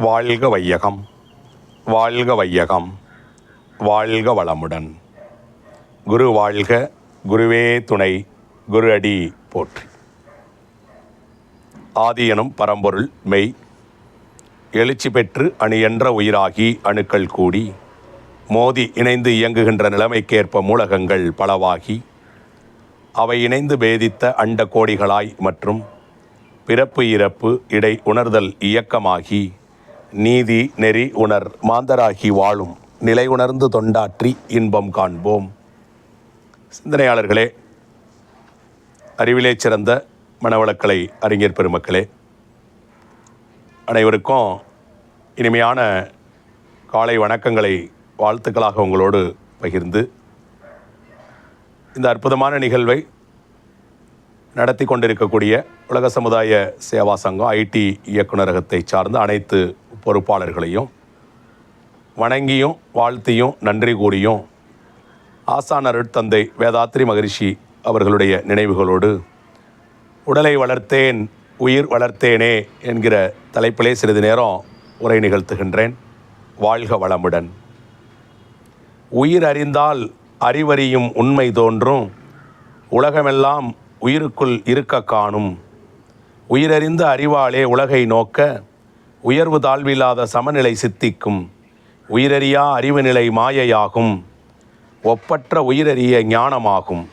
வாழ்க வையகம், வாழ்க வையகம், வாழ்க வளமுடன். குரு வாழ்க, குருவே துணை, குரு அடி போற்றி. ஆதி எனும் பரம்பொருள் மெய், எழுச்சி பெற்று அணியன்ற உயிராகி அணுக்கள் கூடி மோதி இணைந்து இயங்குகின்ற நிலைமைக்கேற்ப மூலகங்கள் பலவாகி அவை இணைந்து பேதித்த அண்ட கோடிகளாய் மற்றும் பிறப்பு இறப்பு இடை உணர்தல் இயக்கமாகி நீதி நெறி உணர் மாந்தராகி வாழும் நிலை உணர்ந்து தொண்டாற்றி இன்பம் காண்போம். சிந்தனையாளர்களே, அறிவிலே சிறந்த மனவளக்கலை அறிஞர் பெருமக்களே, அனைவருக்கும் இனிமையான காலை வணக்கங்களை வாழ்த்துக்களாக உங்களோடு பகிர்ந்து இந்த அற்புதமான நிகழ்வை நடத்தி கொண்டிருக்கக்கூடிய உலக சமுதாய சேவா சங்கம் ஐடி இயக்குநரகத்தை சார்ந்த அனைத்து பொறுப்பாளர்களையும் வணங்கியும் வாழ்த்தியும் நன்றி கூறியும் ஆசான் அருட்தந்தை வேதாத்ரி மகரிஷி அவர்களுடைய நினைவுகளோடு உடலை வளர்த்தேன் உயிர் வளர்த்தேனே என்கிற தலைப்பிலே சிறிது நேரம் உரை நிகழ்த்துகின்றேன். வாழ்க வளமுடன். உயிர் அறிந்தால் அறிவறியும் உண்மை தோன்றும், உலகமெல்லாம் உயிருக்குள் இருக்க காணும். உயிரறிந்த அறிவாலே உலகை நோக்க உயர்வு தாழ்வில்லாத சமநிலை சித்திக்கும். உயிரறியா அறிவு நிலை மாயையாகும், ஒப்பற்ற உயிரறிய ஞானமாகும்.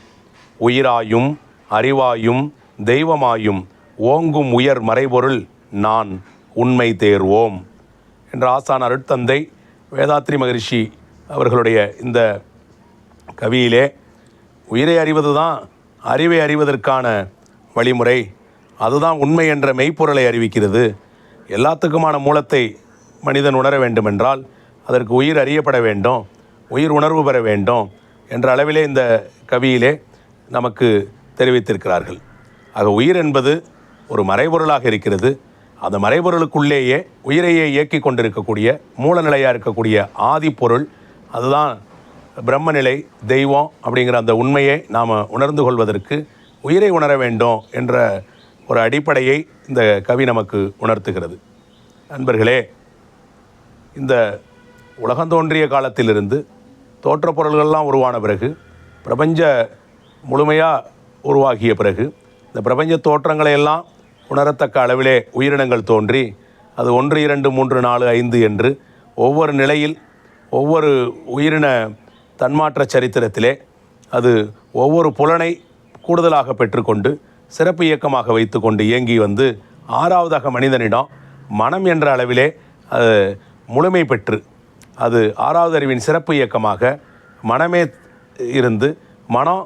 உயிராயும் அறிவாயும் தெய்வமாயும் ஓங்கும் உயர் மறைபொருள் நான் உண்மை தேர்வோம் என்ற ஆசான் அருட்தந்தை வேதாத்ரி மகரிஷி அவர்களுடைய இந்த கவியிலே உயிரை அறிவது தான் அறிவை அறிவதற்கான வழிமுறை, அதுதான் உண்மை என்ற மெய்ப்பொருளை அறிவிக்கிறது. எல்லாத்துக்குமான மூலத்தை மனிதன் உணர வேண்டுமென்றால் அதற்கு உயிர் அறியப்பட வேண்டும், உயிர் உணர்வு பெற வேண்டும் என்ற அளவிலே இந்த கவியிலே நமக்கு தெரிவித்திருக்கிறார்கள். ஆக உயிர் என்பது ஒரு மறைபொருளாக இருக்கிறது. அந்த மறைபொருளுக்குள்ளேயே உயிரையே இயக்கி கொண்டிருக்கக்கூடிய மூலநிலையாக இருக்கக்கூடிய ஆதிப்பொருள், அதுதான் பிரம்மநிலை, தெய்வம் அப்படிங்கிற அந்த உண்மையை நாம் உணர்ந்து கொள்வதற்கு உயிரை உணர வேண்டும் என்ற ஒரு அடிப்படையை இந்த கவி நமக்கு உணர்த்துகிறது. நண்பர்களே, இந்த உலகம் தோன்றிய காலத்திலிருந்து தோற்ற பொருள்கள்லாம் உருவான பிறகு, பிரபஞ்ச முழுமையாக உருவாகிய பிறகு, இந்த பிரபஞ்ச தோற்றங்களை எல்லாம் உணரத்தக்க அளவிலே உயிரினங்கள் தோன்றி அது 1, 2, 3, 4, 5 என்று ஒவ்வொரு நிலையில் ஒவ்வொரு உயிரின தன்மாற்ற சரித்திரத்திலே அது ஒவ்வொரு புலனை கூடுதலாக பெற்றுக்கொண்டு சிறப்பு இயக்கமாக வைத்து கொண்டு இயங்கி வந்து 6வதாக மனிதனிடம் மனம் என்ற அளவிலே அது முழுமை பெற்று அது 6வது அறிவின் சிறப்பு இயக்கமாக மனமே இருந்து மனம்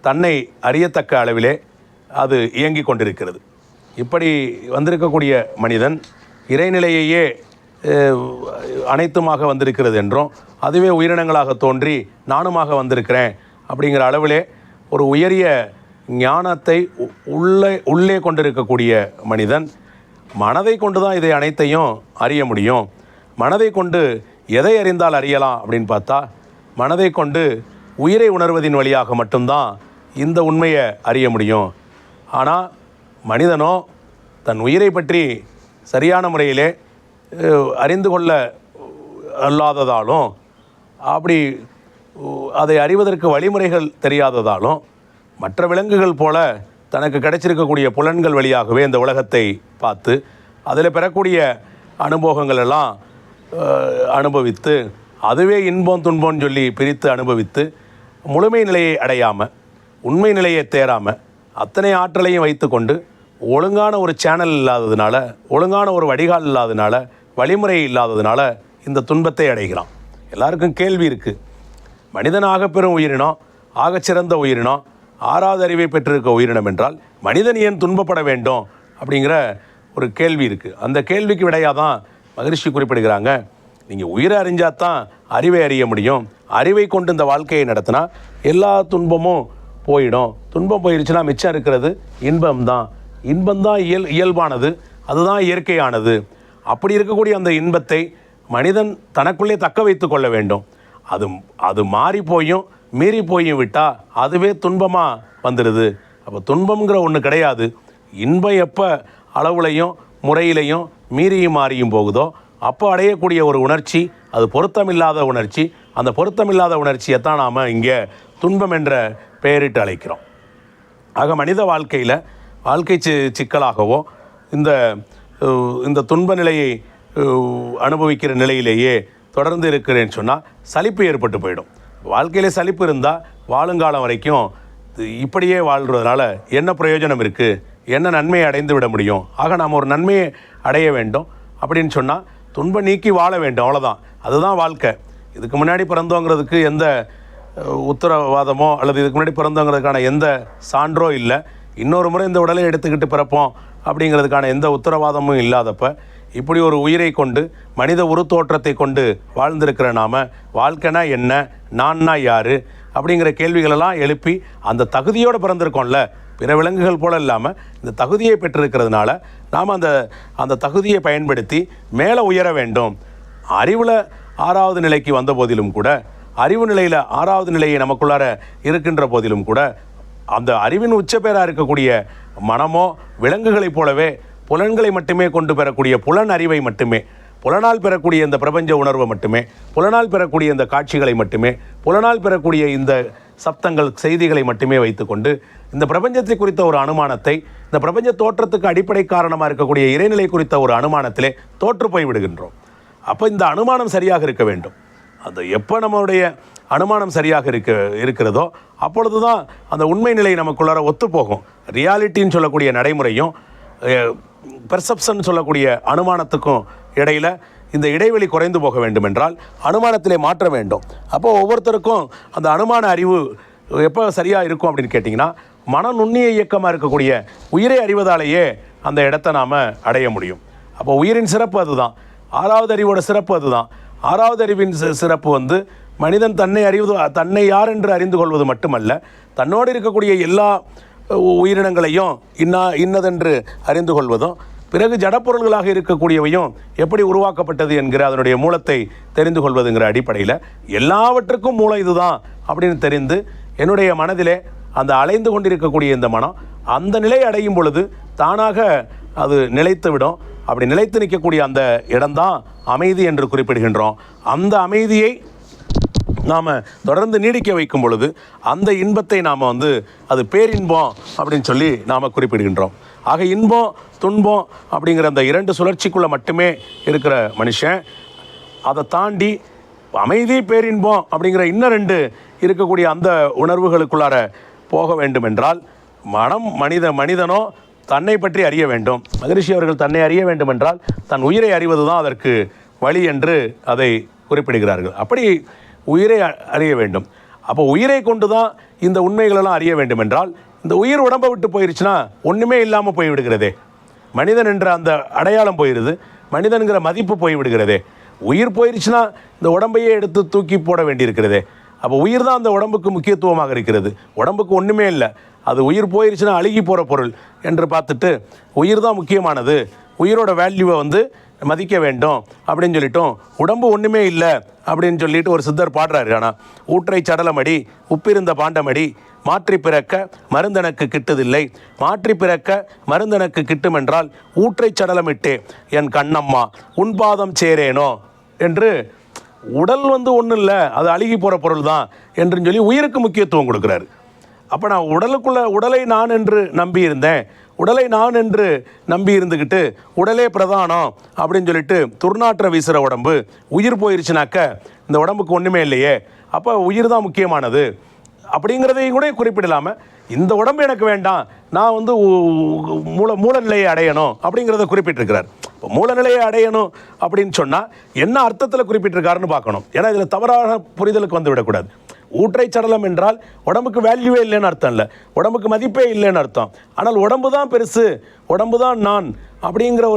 தன்னை அறியத்தக்க அளவிலே அது இயங்கி கொண்டிருக்கிறது. இப்படி வந்திருக்கக்கூடிய மனிதன் இறைநிலையையே அனைத்துமாக வந்திருக்கிறது என்றும் அதுவே உயிரினங்களாக தோன்றி நானுமாக வந்திருக்கிறேன் அப்படிங்கிற அளவிலே ஒரு உயரிய ஞானத்தை உள்ளே கொண்டிருக்கக்கூடிய மனிதன் மனதை கொண்டு தான் இதை அனைத்தையும் அறிய முடியும். மனதை கொண்டு எதை அறிந்தால் அறியலாம் அப்படின்னு பார்த்தா, மனதை கொண்டு உயிரை உணர்வதின் வழியாக மட்டும்தான் இந்த உண்மையை அறிய முடியும். ஆனால் மனிதனோ தன் உயிரை பற்றி சரியான முறையிலே அறிந்து கொள்ள அல்லாததாலும், அப்படி அதை அறிவதற்கு வழிமுறைகள் தெரியாததாலும் மற்ற விலங்குகள் போல தனக்கு கிடைச்சிருக்கக்கூடிய புலன்கள் வழியாகவே இந்த உலகத்தை பார்த்து அதில் பெறக்கூடிய அனுபவங்கள் எல்லாம் அனுபவித்து அதுவே இன்பம் துன்பம்னு சொல்லி பிரித்து அனுபவித்து முழுமை நிலையை அடையாமல் உண்மை நிலையை தேராமல் அத்தனை ஆற்றலையும் வைத்து கொண்டு ஒழுங்கான ஒரு சேனல் இல்லாததுனால, ஒழுங்கான ஒரு வடிகால் இல்லாததுனால, வழிமுறை இல்லாததுனால இந்த துன்பத்தை அடைகிறான். எல்லாருக்கும் கேள்வி இருக்குது. மனிதனாக பெறும் உயிரினம், ஆகச்சிறந்த உயிரினம், 6வது அறிவை பெற்றிருக்க உயிரினம் என்றால் மனிதன் ஏன் துன்பப்பட வேண்டும் அப்படிங்கிற ஒரு கேள்வி இருக்குது. அந்த கேள்விக்கு விடையாக தான் மகரிஷி குறிப்பிடுகிறாங்க. நீங்கள் உயிரை அறிஞ்சாதான் அறிவை அறிய முடியும். அறிவை கொண்டு இந்த வாழ்க்கையை நடத்தினா எல்லா துன்பமும் போயிடும். துன்பம் போயிடுச்சுன்னா மிச்சம் இருக்கிறது இன்பம்தான். இன்பம்தான் இயல்பானது, அதுதான் இயற்கையானது. அப்படி இருக்கக்கூடிய அந்த இன்பத்தை மனிதன் தனக்குள்ளே தக்க வைத்து கொள்ள வேண்டும். அது மாறி போயும் மீறி போயும் விட்டால் அதுவே துன்பமாக வந்துடுது. அப்போ துன்பம்ங்கிற ஒன்று கிடையாது. இன்பம் எப்போ அளவுலையும் முறையிலையும் மீறியும் மாறியும் போகுதோ அப்போ அடையக்கூடிய ஒரு உணர்ச்சி அது பொருத்தமில்லாத உணர்ச்சி. அந்த பொருத்தமில்லாத உணர்ச்சியை தான் நாம் இங்கே துன்பம் என்ற பெயரிட்டு அழைக்கிறோம். ஆக மனித வாழ்க்கையில் வாழ்க்கை சிக்கலாகவோ இந்த துன்ப நிலையை அனுபவிக்கிற நிலையிலேயே தொடர்ந்து இருக்கிறேன்னு சொன்னால் சலிப்பு ஏற்பட்டு போயிடும். வாழ்க்கையிலே சலிப்பு இருந்தால் வாழுங்காலம் வரைக்கும் இப்படியே வாழ்கிறதுனால என்ன பிரயோஜனம் இருக்குது, என்ன நன்மையை அடைந்து விட முடியும்? ஆக நாம் ஒரு நன்மையை அடைய வேண்டும் அப்படின்னு சொன்னால் துன்பம் நீக்கி வாழ வேண்டும், அவ்வளோதான். அதுதான் வாழ்க்கை. இதுக்கு முன்னாடி பிறந்தோங்கிறதுக்கு எந்த உத்தரவாதமோ அல்லது இதுக்கு முன்னாடி பிறந்தோங்கிறதுக்கான எந்த சான்றோ இல்லை. இன்னொரு முறை இந்த உடலை எடுத்துக்கிட்டு பிறப்போம் அப்படிங்கிறதுக்கான எந்த உத்தரவாதமும் இல்லாதப்ப இப்படி ஒரு உயிரை கொண்டு மனித உருத்தோற்றத்தை கொண்டு வாழ்ந்திருக்கிற நாம் வாழ்க்கைனா என்ன, நான்னா யார் அப்படிங்கிற கேள்விகளெல்லாம் எழுப்பி அந்த தகுதியோடு பிறந்திருக்கோம்ல. பிற விலங்குகள் போல இல்லாமல் இந்த தகுதியை பெற்றிருக்கிறதுனால நாம் அந்த தகுதியை பயன்படுத்தி மேலே உயர வேண்டும். அறிவில் 6வது நிலைக்கு வந்த போதிலும் கூட, அறிவு நிலையில் 6வது நிலையை நமக்குள்ளார இருக்கின்ற போதிலும் கூட, அந்த அறிவின் உச்சப்பேராக இருக்கக்கூடிய மனமோ விலங்குகளைப் போலவே புலன்களை மட்டுமே கொண்டு பெறக்கூடிய புலன் அறிவை மட்டுமே, புலனால் பெறக்கூடிய இந்த பிரபஞ்ச உணர்வை மட்டுமே, புலனால் பெறக்கூடிய இந்த காட்சிகளை மட்டுமே, புலனால் பெறக்கூடிய இந்த சப்தங்கள் செய்திகளை மட்டுமே வைத்துக்கொண்டு இந்த பிரபஞ்சத்தை குறித்த ஒரு அனுமானத்தை, இந்த பிரபஞ்ச தோற்றத்துக்கு அடிப்படை காரணமாக இருக்கக்கூடிய இறைநிலை குறித்த ஒரு அனுமானத்திலே தோற்று போய் விடுகின்றோம். அப்போ இந்த அனுமானம் சரியாக இருக்க வேண்டும். அது எப்போ நம்மளுடைய அனுமானம் சரியாக இருக்கிறதோ அப்பொழுது தான் அந்த உண்மை நிலை நமக்குள்ளார ஒத்துப்போகும். ரியாலிட்டின்னு சொல்லக்கூடிய நடைமுறையும் பெர்செப்ஷன் சொல்லக்கூடிய அனுமானத்துக்கும் இடையில் இந்த இடைவெளி குறைந்து போக வேண்டும் என்றால் அனுமானத்திலே மாற்ற வேண்டும். அப்போ ஒவ்வொருத்தருக்கும் அந்த அனுமான அறிவு எப்போ சரியாக இருக்கும் அப்படின்னு கேட்டிங்கன்னா, மன நுண்ணிய இயக்கமாக இருக்கக்கூடிய உயிரை அறிவதாலேயே அந்த இடத்தை நாம் அடைய முடியும். அப்போ உயிரின் சிறப்பு அதுதான். 6வது அறிவோட சிறப்பு அதுதான். 6வது அறிவின் சிறப்பு மனிதன் தன்னை யார் என்று அறிந்து கொள்வது மட்டுமல்ல, தன்னோடு இருக்கக்கூடிய எல்லா உயிரினங்களையும் இன்னதென்று அறிந்து கொள்வதும், பிறகு ஜடப்பொருள்களாக இருக்கக்கூடியவையும் எப்படி உருவாக்கப்பட்டது என்கிற அதனுடைய மூலத்தை தெரிந்து கொள்வதுங்கிற அடிப்படையில் எல்லாவற்றுக்கும் மூலம் இதுதான் அப்படின்னு தெரிந்து என்னுடைய மனதிலே அந்த அலைந்து கொண்டிருக்கக்கூடிய இந்த மனம் அந்த நிலை அடையும் பொழுது தானாக அது நிலைத்து விடும். அப்படி நிலைத்து நிற்கக்கூடிய அந்த இடம்தான் அமைதி என்று குறிப்பிடுகின்றோம். அந்த அமைதியை நாம் தொடர்ந்து நீடிக்க வைக்கும் பொழுது அந்த இன்பத்தை நாம் அது பேரின்பம் அப்படின்னு சொல்லி நாம் குறிப்பிடுகின்றோம். ஆக இன்பம் துன்பம் அப்படிங்கிற அந்த 2 சுழற்சிக்குள்ளே மட்டுமே இருக்கிற மனுஷன் அதை தாண்டி அமைதி பேரின்பம் அப்படிங்கிற இன்னும் 2 இருக்கக்கூடிய அந்த உணர்வுகளுக்குள்ளார போக வேண்டும் என்றால் மனிதனோ தன்னை பற்றி அறிய வேண்டும். மகரிஷி அவர்கள் தன்னை அறிய வேண்டும் என்றால் தன் உயிரை அறிவது தான் அதற்கு வழி என்று அதை குறிப்பிடுகிறார்கள். அப்படி உயிரை அறிய வேண்டும். அப்போ உயிரை கொண்டு தான் இந்த உண்மைகளெல்லாம் அறிய வேண்டும் என்றால் இந்த உயிர் உடம்பை விட்டு போயிடுச்சுன்னா ஒன்றுமே இல்லாமல் போய்விடுகிறதே. மனிதன் என்ற அந்த அடையாளம் போயிடுது, மனிதனுங்கிற மதிப்பு போய்விடுகிறதே. உயிர் போயிடுச்சுன்னா இந்த உடம்பையே எடுத்து தூக்கி போட வேண்டியிருக்கிறதே. அப்போ உயிர் தான் அந்த உடம்புக்கு முக்கியத்துவமாக இருக்கிறது. உடம்புக்கு ஒன்றுமே இல்லை, அது உயிர் போயிடுச்சுன்னா அழுகி போகிற பொருள் என்று பார்த்துட்டு உயிர் தான் முக்கியமானது, உயிரோட வேல்யூவை மதிக்க வேண்டும் அப்படின்னு சொல்லிட்டோம். உடம்பு ஒன்றுமே இல்லை அப்படின்னு சொல்லிட்டு ஒரு சித்தர் பாடுறாரு. ஆனால் ஊற்றை சடலமடி உப்பிருந்த பாண்டமடி மாற்றி பிறக்க மருந்தனக்கு கிட்டுதில்லை, மாற்றி பிறக்க மருந்தனக்கு கிட்டும் என்றால் ஊற்றை சடலமிட்டே என் கண்ணம்மா உன்பாதம் சேரேனோ என்று உடல் ஒன்றும் இல்லை, அது அழுகி போகிற பொருள் தான் என்று சொல்லி உயிருக்கு முக்கியத்துவம் கொடுக்குறாரு. அப்போ நான் உடலை நான் என்று நம்பியிருந்தேன், உடலை நான் என்று நம்பி இருந்துக்கிட்டு உடலே பிரதானம் அப்படின்னு சொல்லிட்டு துர்நாற்ற வீசுகிற உடம்பு உயிர் போயிருச்சுனாக்க இந்த உடம்புக்கு ஒன்றுமே இல்லையே, அப்போ உயிர் தான் முக்கியமானது அப்படிங்கிறதையும் கூட குறிப்பிடலாமல் இந்த உடம்பு எனக்கு வேண்டாம், நான் மூலநிலையை அடையணும் அப்படிங்கிறத குறிப்பிட்டிருக்கிறார். இப்போ மூலநிலையை அடையணும் அப்படின்னு சொன்னால் என்ன அர்த்தத்தில் குறிப்பிட்டிருக்காருன்னு பார்க்கணும். ஏன்னா இதில் தவறான புரிதலுக்கு விடக்கூடாது. ஊற்றை சடலம் என்றால் உடம்புக்கு வேல்யூவே இல்லைன்னு அர்த்தம் இல்லை, உடம்புக்கு மதிப்பே இல்லைன்னு அர்த்தம். ஆனால் உடம்பு தான் பெருசு, உடம்பு தான் நான் அப்படிங்கிற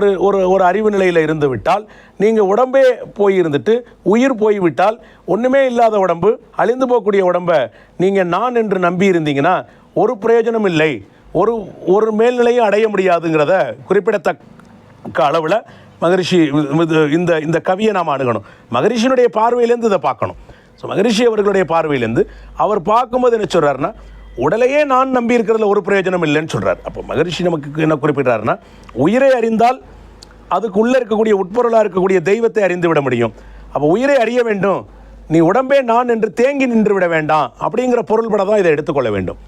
ஒரு அறிவு நிலையில் இருந்து விட்டால், நீங்கள் உடம்பே போயிருந்துட்டு உயிர் போய்விட்டால் ஒன்றுமே இல்லாத உடம்பு, அழிந்து போகக்கூடிய உடம்பை நீங்கள் நான் என்று நம்பி இருந்தீங்கன்னா ஒரு பிரயோஜனம் இல்லை, ஒரு மேல்நிலையும் அடைய முடியாதுங்கிறத குறிப்பிடத்தக்க அளவில் மகரிஷி இந்த கவியை நாம் அணுகணும். மகரிஷியினுடைய பார்வையிலேருந்து இதை பார்க்கணும். ஸோ மகரிஷி அவர்களுடைய பார்வையிலேருந்து அவர் பார்க்கும்போது என்ன சொல்கிறாருன்னா, உடலையே நான் நம்பி இருக்கிறதுல ஒரு பிரயோஜனம் இல்லைன்னு சொல்கிறார். அப்போ மகரிஷி நமக்கு என்ன குறிப்பிட்டாருன்னா, உயிரை அறிந்தால் அதுக்குள்ளே இருக்கக்கூடிய உட்பொருளாக இருக்கக்கூடிய தெய்வத்தை அறிந்து விட முடியும். அப்போ உயிரை அறிய வேண்டும், நீ உடம்பே நான் என்று தேங்கி நின்று விட வேண்டாம் அப்படிங்கிற பொருள்பட தான் இதை எடுத்துக்கொள்ள வேண்டும்.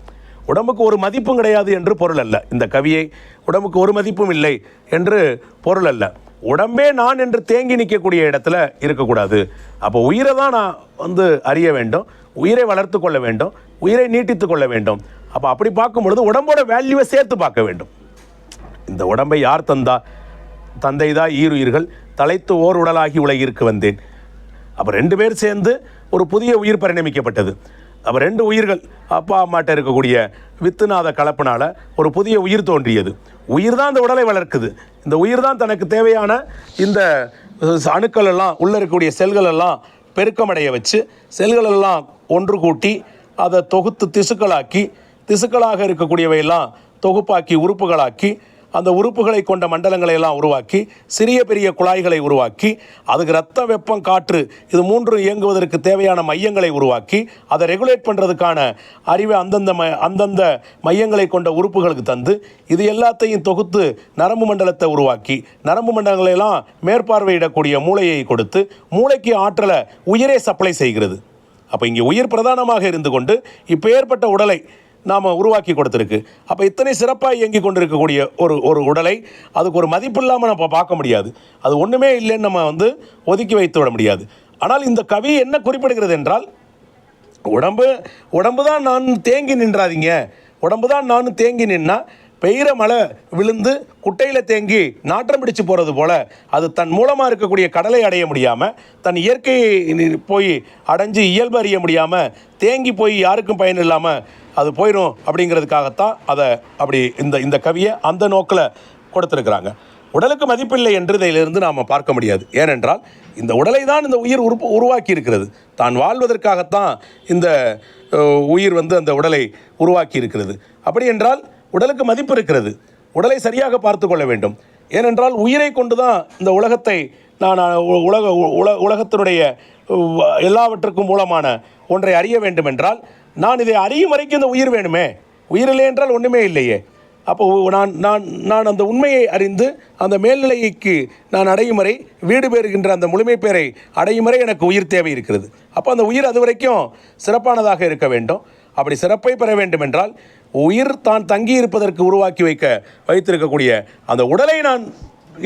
உடம்புக்கு ஒரு மதிப்பும் கிடையாது என்று பொருள் அல்ல. இந்த கவியை உடம்புக்கு ஒரு மதிப்பும் இல்லை என்று பொருள் அல்ல. உடம்பே நான் என்று தேங்கி நிற்கக்கூடிய இடத்துல இருக்கக்கூடாது. அப்போ உயிரை தான் நான் அறிய வேண்டும், உயிரை வளர்த்து கொள்ள வேண்டும், உயிரை நீட்டித்து கொள்ள வேண்டும். அப்போ அப்படி பார்க்கும் பொழுது உடம்போட வேல்யூவை சேர்த்து பார்க்க வேண்டும். இந்த உடம்பை யார் தந்தா? தந்தைதான் ஈருயிர்கள் தலைத்து ஓர் உடலாகி உலகிற்கு வந்தேன். அப்போ 2 பேர் சேர்ந்து ஒரு புதிய உயிர் பரிணமிக்கப்பட்டது. அப்போ 2 உயிர்கள் அப்பா அம்மாட்ட இருக்கக்கூடிய வித்துநாத கலப்பினால் ஒரு புதிய உயிர் தோன்றியது. உயிர் தான் இந்த உடலை வளர்க்குது. இந்த உயிர் தான் தனக்கு தேவையான இந்த அணுக்கள் எல்லாம் உள்ளே இருக்கக்கூடிய செல்கள் எல்லாம் பெருக்கமடைய வச்சு செல்கள் எல்லாம் ஒன்று கூட்டி அதை தொகுத்து திசுக்களாக இருக்கக்கூடியவையெல்லாம் தொகுப்பாக்கி உறுப்புகளாக்கி அந்த உறுப்புகளை கொண்ட மண்டலங்களை எல்லாம் உருவாக்கி சிறிய பெரிய குழாய்களை உருவாக்கி அதுக்கு ரத்த வெப்பம் காற்று இது 3 இயங்குவதற்கு தேவையான மையங்களை உருவாக்கி அதை ரெகுலேட் பண்ணுறதுக்கான அறிவை அந்தந்த மையங்களை கொண்ட உறுப்புகளுக்கு தந்து இது எல்லாத்தையும் தொகுத்து நரம்பு மண்டலத்தை உருவாக்கி நரம்பு மண்டலங்களெல்லாம் மேற்பார்வையிடக்கூடிய மூளையை கொடுத்து மூளைக்கு ஆற்றலை உயிரே சப்ளை செய்கிறது. அப்போ இங்கே உயிர் பிரதானமாக இருந்து கொண்டு இப்போ ஏற்பட்ட உடலை நாம் உருவாக்கி கொடுத்துருக்கு. அப்போ இத்தனை சிறப்பாக இயங்கி கொண்டிருக்கக்கூடிய ஒரு உடலை அதுக்கு ஒரு மதிப்பு இல்லாமல் நம்ம பார்க்க முடியாது. அது ஒன்றுமே இல்லைன்னு நம்ம ஒதுக்கி வைத்து விட முடியாது. ஆனால் இந்த கவி என்ன குறிப்பிடுகிறது என்றால் உடம்பு தான் நான் தேங்கி நின்றாதீங்க. உடம்பு தான் நான் தேங்கி நின்னா பெய்கிற மழை விழுந்து குட்டையில் தேங்கி நாற்றம் பிடிச்சு போகிறது போல் அது தன் மூலமாக இருக்கக்கூடிய கடலை அடைய முடியாமல் தன் இயற்கையை போய் அடைஞ்சு இயல்பு அறிய முடியாமல் தேங்கி போய் யாருக்கும் பயன் இல்லாமல் அது போயிடும் அப்படிங்கிறதுக்காகத்தான் அதை அப்படி இந்த கவியை அந்த நோக்கில் கொடுத்துருக்குறாங்க. உடலுக்கு மதிப்பில்லை என்று இதிலிருந்து நாம் பார்க்க முடியாது. ஏனென்றால் இந்த உடலை தான் இந்த உயிர் உருவாக்கி இருக்கிறது. தான் வாழ்வதற்காகத்தான் இந்த உயிர் அந்த உடலை உருவாக்கி இருக்கிறது. அப்படி என்றால் உடலுக்கு மதிப்பு இருக்கிறது. உடலை சரியாக பார்த்து கொள்ள வேண்டும். ஏனென்றால் உயிரை கொண்டு தான் இந்த உலகத்தை நான் உலகத்தினுடைய எல்லாவற்றுக்கும் மூலமான ஒன்றை அறிய வேண்டும் என்றால் நான் இதை அறியும் வரைக்கும் இந்த உயிர் வேணுமே. உயிர் இல்லை என்றால் ஒன்றுமே இல்லையே. அப்போ நான் அந்த உண்மையை அறிந்து அந்த மேல்நிலைக்கு நான் அடையும் வரை வீடு பெறுகின்ற அந்த முழுமை பேரை அடையும் வரை எனக்கு உயிர் தேவை இருக்கிறது. அப்போ அந்த உயிர் அது வரைக்கும் சிறப்பானதாக இருக்க வேண்டும். அப்படி சிறப்பை பெற வேண்டும் என்றால் உயிர் தான் தங்கி இருப்பதற்கு உருவாக்கி வைத்திருக்கக்கூடிய அந்த உடலை நான்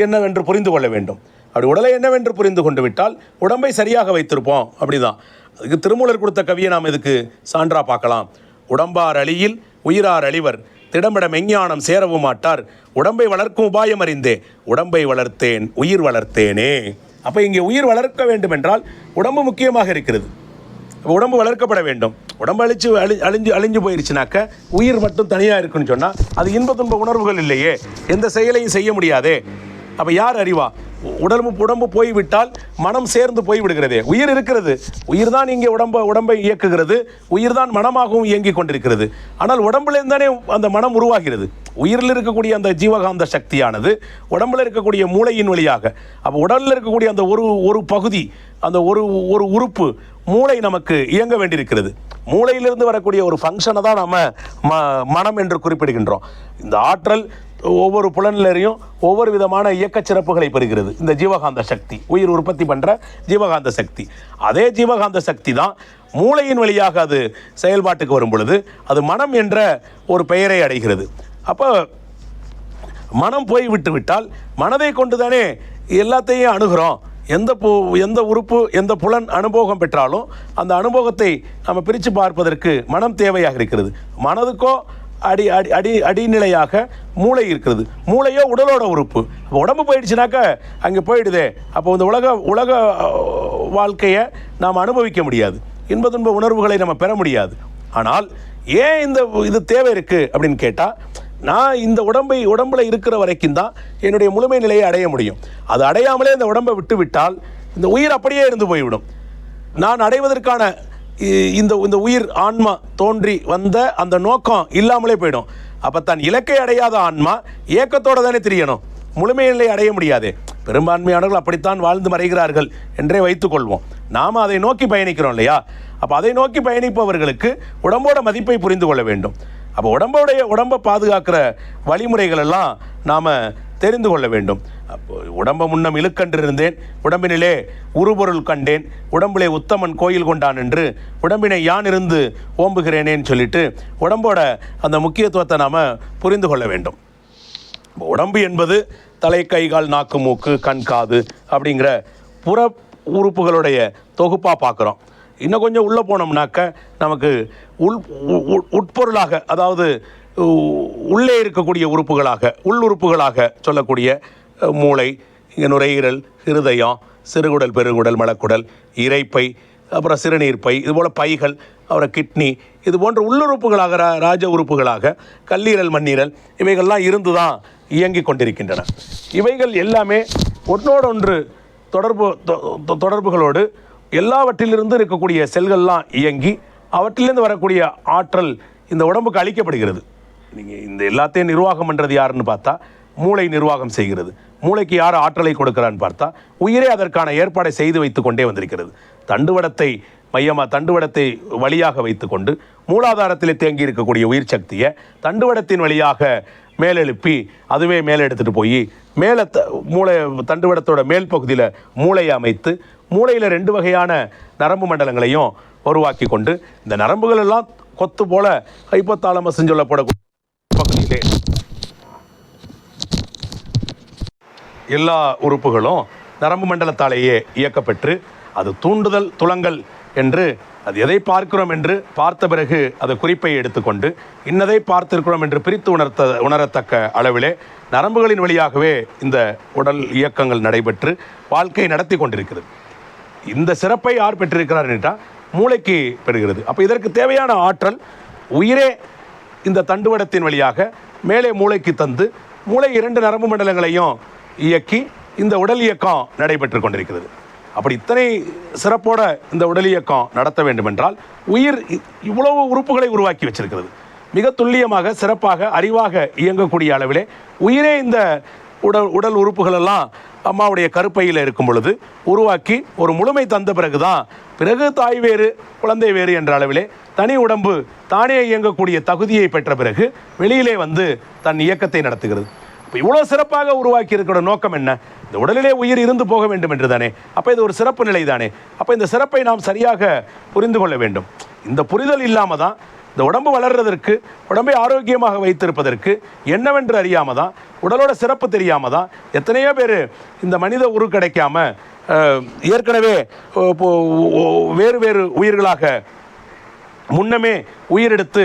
என்னவென்று புரிந்து கொள்ள வேண்டும். அப்படி உடலை என்னவென்று புரிந்து கொண்டு விட்டால் உடம்பை சரியாக வைத்திருப்போம். அப்படிதான் அதுக்கு திருமூலர் கொடுத்த கவியை நாம் இதுக்கு சான்றா பார்க்கலாம். உடம்பார் அழியில் உயிரார் அழிவர் திடமிட மெஞ்ஞானம் சேரவும் மாட்டார் உடம்பை வளர்க்கும் உபாயம் அறிந்தே உடம்பை வளர்த்தேன் உயிர் வளர்த்தேனே. அப்போ இங்கே உயிர் வளர்க்க வேண்டும் என்றால் உடம்பு முக்கியமாக இருக்கிறது. உடம்பு வளர்க்கப்பட வேண்டும். உடம்பு அழிஞ்சு போயிருச்சுனாக்க உயிர் மட்டும் தனியாக இருக்குன்னு சொன்னால் அது இன்ப துன்ப உணர்வுகள் இல்லையே, எந்த செயலையும் செய்ய முடியாதே. அப்போ யார் அறிவா? உடம்பு போய்விட்டால் மனம் சேர்ந்து போய்விடுகிறதே. உயிர் இருக்கிறது. உயிர் தான் இங்கே உடம்பை இயக்குகிறது. உயிர் தான் மனமாகவும் இயங்கி கொண்டிருக்கிறது. ஆனால் உடம்புலேருந்து தானே அந்த மனம் உருவாகிறது. உயிரில் இருக்கக்கூடிய அந்த ஜீவகாந்த சக்தியானது உடம்பில் இருக்கக்கூடிய மூளையின் வழியாக, அப்போ உடலில் இருக்கக்கூடிய அந்த ஒரு பகுதி, அந்த ஒரு உறுப்பு மூளை நமக்கு இயங்க வேண்டியிருக்கிறது. மூளையிலிருந்து வரக்கூடிய ஒரு ஃபங்க்ஷனை தான் நம்ம மனம் என்று குறிப்பிடுகின்றோம். இந்த ஆற்றல் ஒவ்வொரு புலனிலையும் ஒவ்வொரு விதமான இயக்க சிறப்புகளை பெறுகிறது. இந்த ஜீவகாந்த சக்தி உயிர் உற்பத்தி பண்ணுற ஜீவகாந்த சக்தி, அதே ஜீவகாந்த சக்தி தான் மூளையின் வழியாக அது செயல்பாட்டுக்கு வரும் பொழுது அது மனம் என்ற ஒரு பெயரை அடைகிறது. அப்போ மனம் போய் விட்டால் மனதை கொண்டு தானே எல்லாத்தையும் அணுகிறோம். எந்த உறுப்பு எந்த புலன் அனுபவம் பெற்றாலும் அந்த அனுபவத்தை நம்ம பிரித்து பார்ப்பதற்கு மனம் தேவையாக இருக்கிறது. மனதுக்கோ அடிநிலையாக மூளை இருக்கிறது. மூளையோ உடலோட உறுப்பு. உடம்பு போயிடுச்சுனாக்கா அங்கே போயிடுதே. அப்போ இந்த உலக வாழ்க்கையை நாம் அனுபவிக்க முடியாது. இன்ப துன்ப உணர்வுகளை நம்ம பெற முடியாது. ஆனால் ஏன் இது தேவை இருக்குது அப்படின்னு கேட்டால், நான் இந்த உடம்பில் இருக்கிற வரைக்கும் தான் என்னுடைய முழுமை நிலையை அடைய முடியும். அது அடையாமலே இந்த உடம்பை விட்டு விட்டால் இந்த உயிர் அப்படியே இருந்து போய்விடும். நான் அடைவதற்கான இந்த உயிர் ஆன்மா தோன்றி வந்த அந்த நோக்கம் இல்லாமலே போயிடும். அப்போ தான் இலக்கை அடையாத ஆன்மா ஏக்கத்தோடு தானே தெரியணும். முழுமை நிலை அடைய முடியாதே. பெரும்பான்மையானவர்கள் அப்படித்தான் வாழ்ந்து மறைகிறார்கள் என்றே வைத்துக்கொள்வோம். நாம் அதை நோக்கி பயணிக்கிறோம் இல்லையா? அப்போ அதை நோக்கி பயணிப்பவர்களுக்கு உடம்போட மதிப்பை புரிந்து கொள்ள வேண்டும். அப்போ உடம்பை பாதுகாக்கிற வழிமுறைகள் எல்லாம் நாம் தெரிந்து கொள்ள வேண்டும். அப்போ உடம்பை முன்னம் இழுக்கன்றிருந்தேன், உடம்பினிலே உருபொருள் கண்டேன், உடம்பிலே உத்தமன் கோயில் கொண்டான் என்று உடம்பினை யான் இருந்து ஓம்புகிறேனேன்னு சொல்லிட்டு உடம்போட அந்த முக்கியத்துவத்தை நாம் புரிந்து கொள்ள வேண்டும். உடம்பு என்பது தலை, கை, கால், நாக்கு, மூக்கு, கண், காது அப்படிங்கிற புற உறுப்புகளுடைய தொகுப்பாக பார்க்குறோம். இன்னும் கொஞ்சம் உள்ளே போனோம்னாக்க நமக்கு உட்பொருளாக, அதாவது உள்ளே இருக்கக்கூடிய உறுப்புகளாக, உள்ளுறுப்புகளாக சொல்லக்கூடிய மூளை, நுரையீரல், ஹிருதயம், சிறுகுடல், பெருங்குடல், மலக்குடல், இரைப்பை, அப்புறம் சிறுநீர்ப்பை, இதுபோல் பைகள், அப்புறம் கிட்னி, இது போன்ற உள்ளுறுப்புகளாக, ராஜ உறுப்புகளாக கல்லீரல், மண்ணீரல் இவைகள்லாம் இருந்து தான் இயங்கி கொண்டிருக்கின்றன. இவைகள் எல்லாமே ஒன்றோடொன்று தொடர்புகளோடு எல்லாவற்றிலிருந்து இருக்கக்கூடிய செல்கள்லாம் இயங்கி அவற்றிலிருந்து வரக்கூடிய ஆற்றல் இந்த உடம்புக்கு அளிக்கப்படுகிறது. நீங்கள் இந்த எல்லாத்தையும் நிர்வாகம் பண்ணுறது யாருன்னு பார்த்தா மூளை நிர்வாகம் செய்கிறது. மூளைக்கு யார் ஆற்றலை கொடுக்கிறான்னு பார்த்தா உயிரே அதற்கான ஏற்பாடை செய்து வைத்து கொண்டே வந்திருக்கிறது. தண்டுவடத்தை வழியாக வைத்துக்கொண்டு மூலாதாரத்திலே தேங்கி இருக்கக்கூடிய உயிர் சக்தியை தண்டுவடத்தின் வழியாக மேலெழுப்பி அதுவே மேலே எடுத்துகிட்டு போய் மேலே தண்டுவடத்தோட மேல் பகுதியில் மூளையை அமைத்து மூளையில் 2 வகையான நரம்பு மண்டலங்களையும் உருவாக்கி கொண்டு இந்த நரம்புகள் எல்லாம் கொத்து போல ஹைப்போதாலமஸ்ன்னு சொல்லப்படக்கூடிய பகுதியிலே எல்லா உறுப்புகளும் நரம்பு மண்டலத்தாலேயே இயக்கப்பெற்று அது தூண்டுதல் துலங்கல் என்று அது எதை பார்க்கிறோம் என்று பார்த்த பிறகு அது குறிப்பை எடுத்துக்கொண்டு இன்னதை பார்த்திருக்கிறோம் என்று பிரித்து உணரத்தக்க அளவிலே நரம்புகளின் வழியாகவே இந்த உடல் இயக்கங்கள் நடைபெற்று வாழ்க்கை நடத்தி கொண்டிருக்கிறது. இந்த சிறப்பை யார் பெற்றிருக்கிறார் என்றால் மூளைக்கு பெறுகிறது. அப்போ இதற்கு தேவையான ஆற்றல் உயிரே இந்த தண்டுவடத்தின் வழியாக மேலே மூளைக்கு தந்து மூளை 2 நரம்பு மண்டலங்களையும் இயக்கி இந்த உடல் இயக்கம் நடைபெற்று கொண்டிருக்கிறது. அப்படி இத்தனை சிறப்போட இந்த உடல் இயக்கம் நடத்த வேண்டுமென்றால் உயிர் இவ்வளவு உறுப்புகளை உருவாக்கி வச்சிருக்கிறது. மிக துல்லியமாக சிறப்பாக அறிவாக இயங்கக்கூடிய அளவிலே உயிரே இந்த உடல் உறுப்புகளெல்லாம் அம்மாவுடைய கருப்பையில் இருக்கும் பொழுது உருவாக்கி ஒரு முழுமை தந்த பிறகு தாய் வேறு குழந்தை வேறு என்ற அளவிலே தனி உடம்பு தானே இயங்கக்கூடிய தகுதியை பெற்ற பிறகு வெளியிலே வந்து தன் இயக்கத்தை நடத்துகிறது. இப்போ இவ்வளோ சிறப்பாக உருவாக்கி இருக்கிற நோக்கம் என்ன? இந்த உடலிலே உயிர் இருந்து போக வேண்டும் என்று தானே. அப்போ இது ஒரு சிறப்பு நிலை தானே. அப்போ இந்த சிறப்பை நாம் சரியாக புரிந்து கொள்ள வேண்டும். இந்த புரிதல் இல்லாமல் தான் இந்த உடம்பு வளர்றதற்கு, உடம்பை ஆரோக்கியமாக வைத்திருப்பதற்கு என்னவென்று அறியாமல் தான், உடலோட சிறப்பு தெரியாமல் தான் எத்தனையோ பேர் இந்த மனித உரு கிடைக்காம ஏற்கனவே வேறு வேறு உயிர்களாக முன்னமே உயிரெடுத்து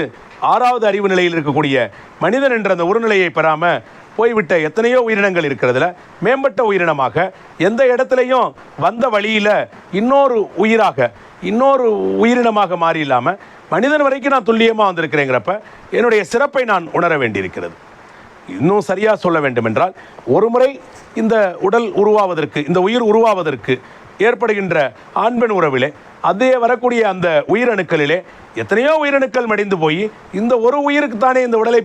6வது அறிவு நிலையில் இருக்கக்கூடிய மனிதன் என்ற அந்த உருநிலையை பெறாமல் போய்விட்ட எத்தனையோ உயிரினங்கள் இருக்கிறதுல மேம்பட்ட உயிரினமாக எந்த இடத்துலையும் வந்த வழியில் இன்னொரு உயிரினமாக மாறி இல்லாமல் மனிதன் வரைக்கும் நான் துல்லியமாக வந்திருக்கிறேங்கிறப்ப என்னுடைய சிறப்பை நான் உணர வேண்டியிருக்கிறது. இன்னும் சரியாக சொல்ல வேண்டும் என்றால் ஒரு முறை இந்த உடல் உருவாவதற்கு, இந்த உயிர் உருவாவதற்கு ஏற்படுகின்ற ஆண் பெண் உறவிலே அதே வரக்கூடிய அந்த உயிரணுக்களிலே எத்தனையோ உயிரணுக்கள் மடிந்து போய் இந்த ஒரு உயிருக்கு தானே இந்த உடலை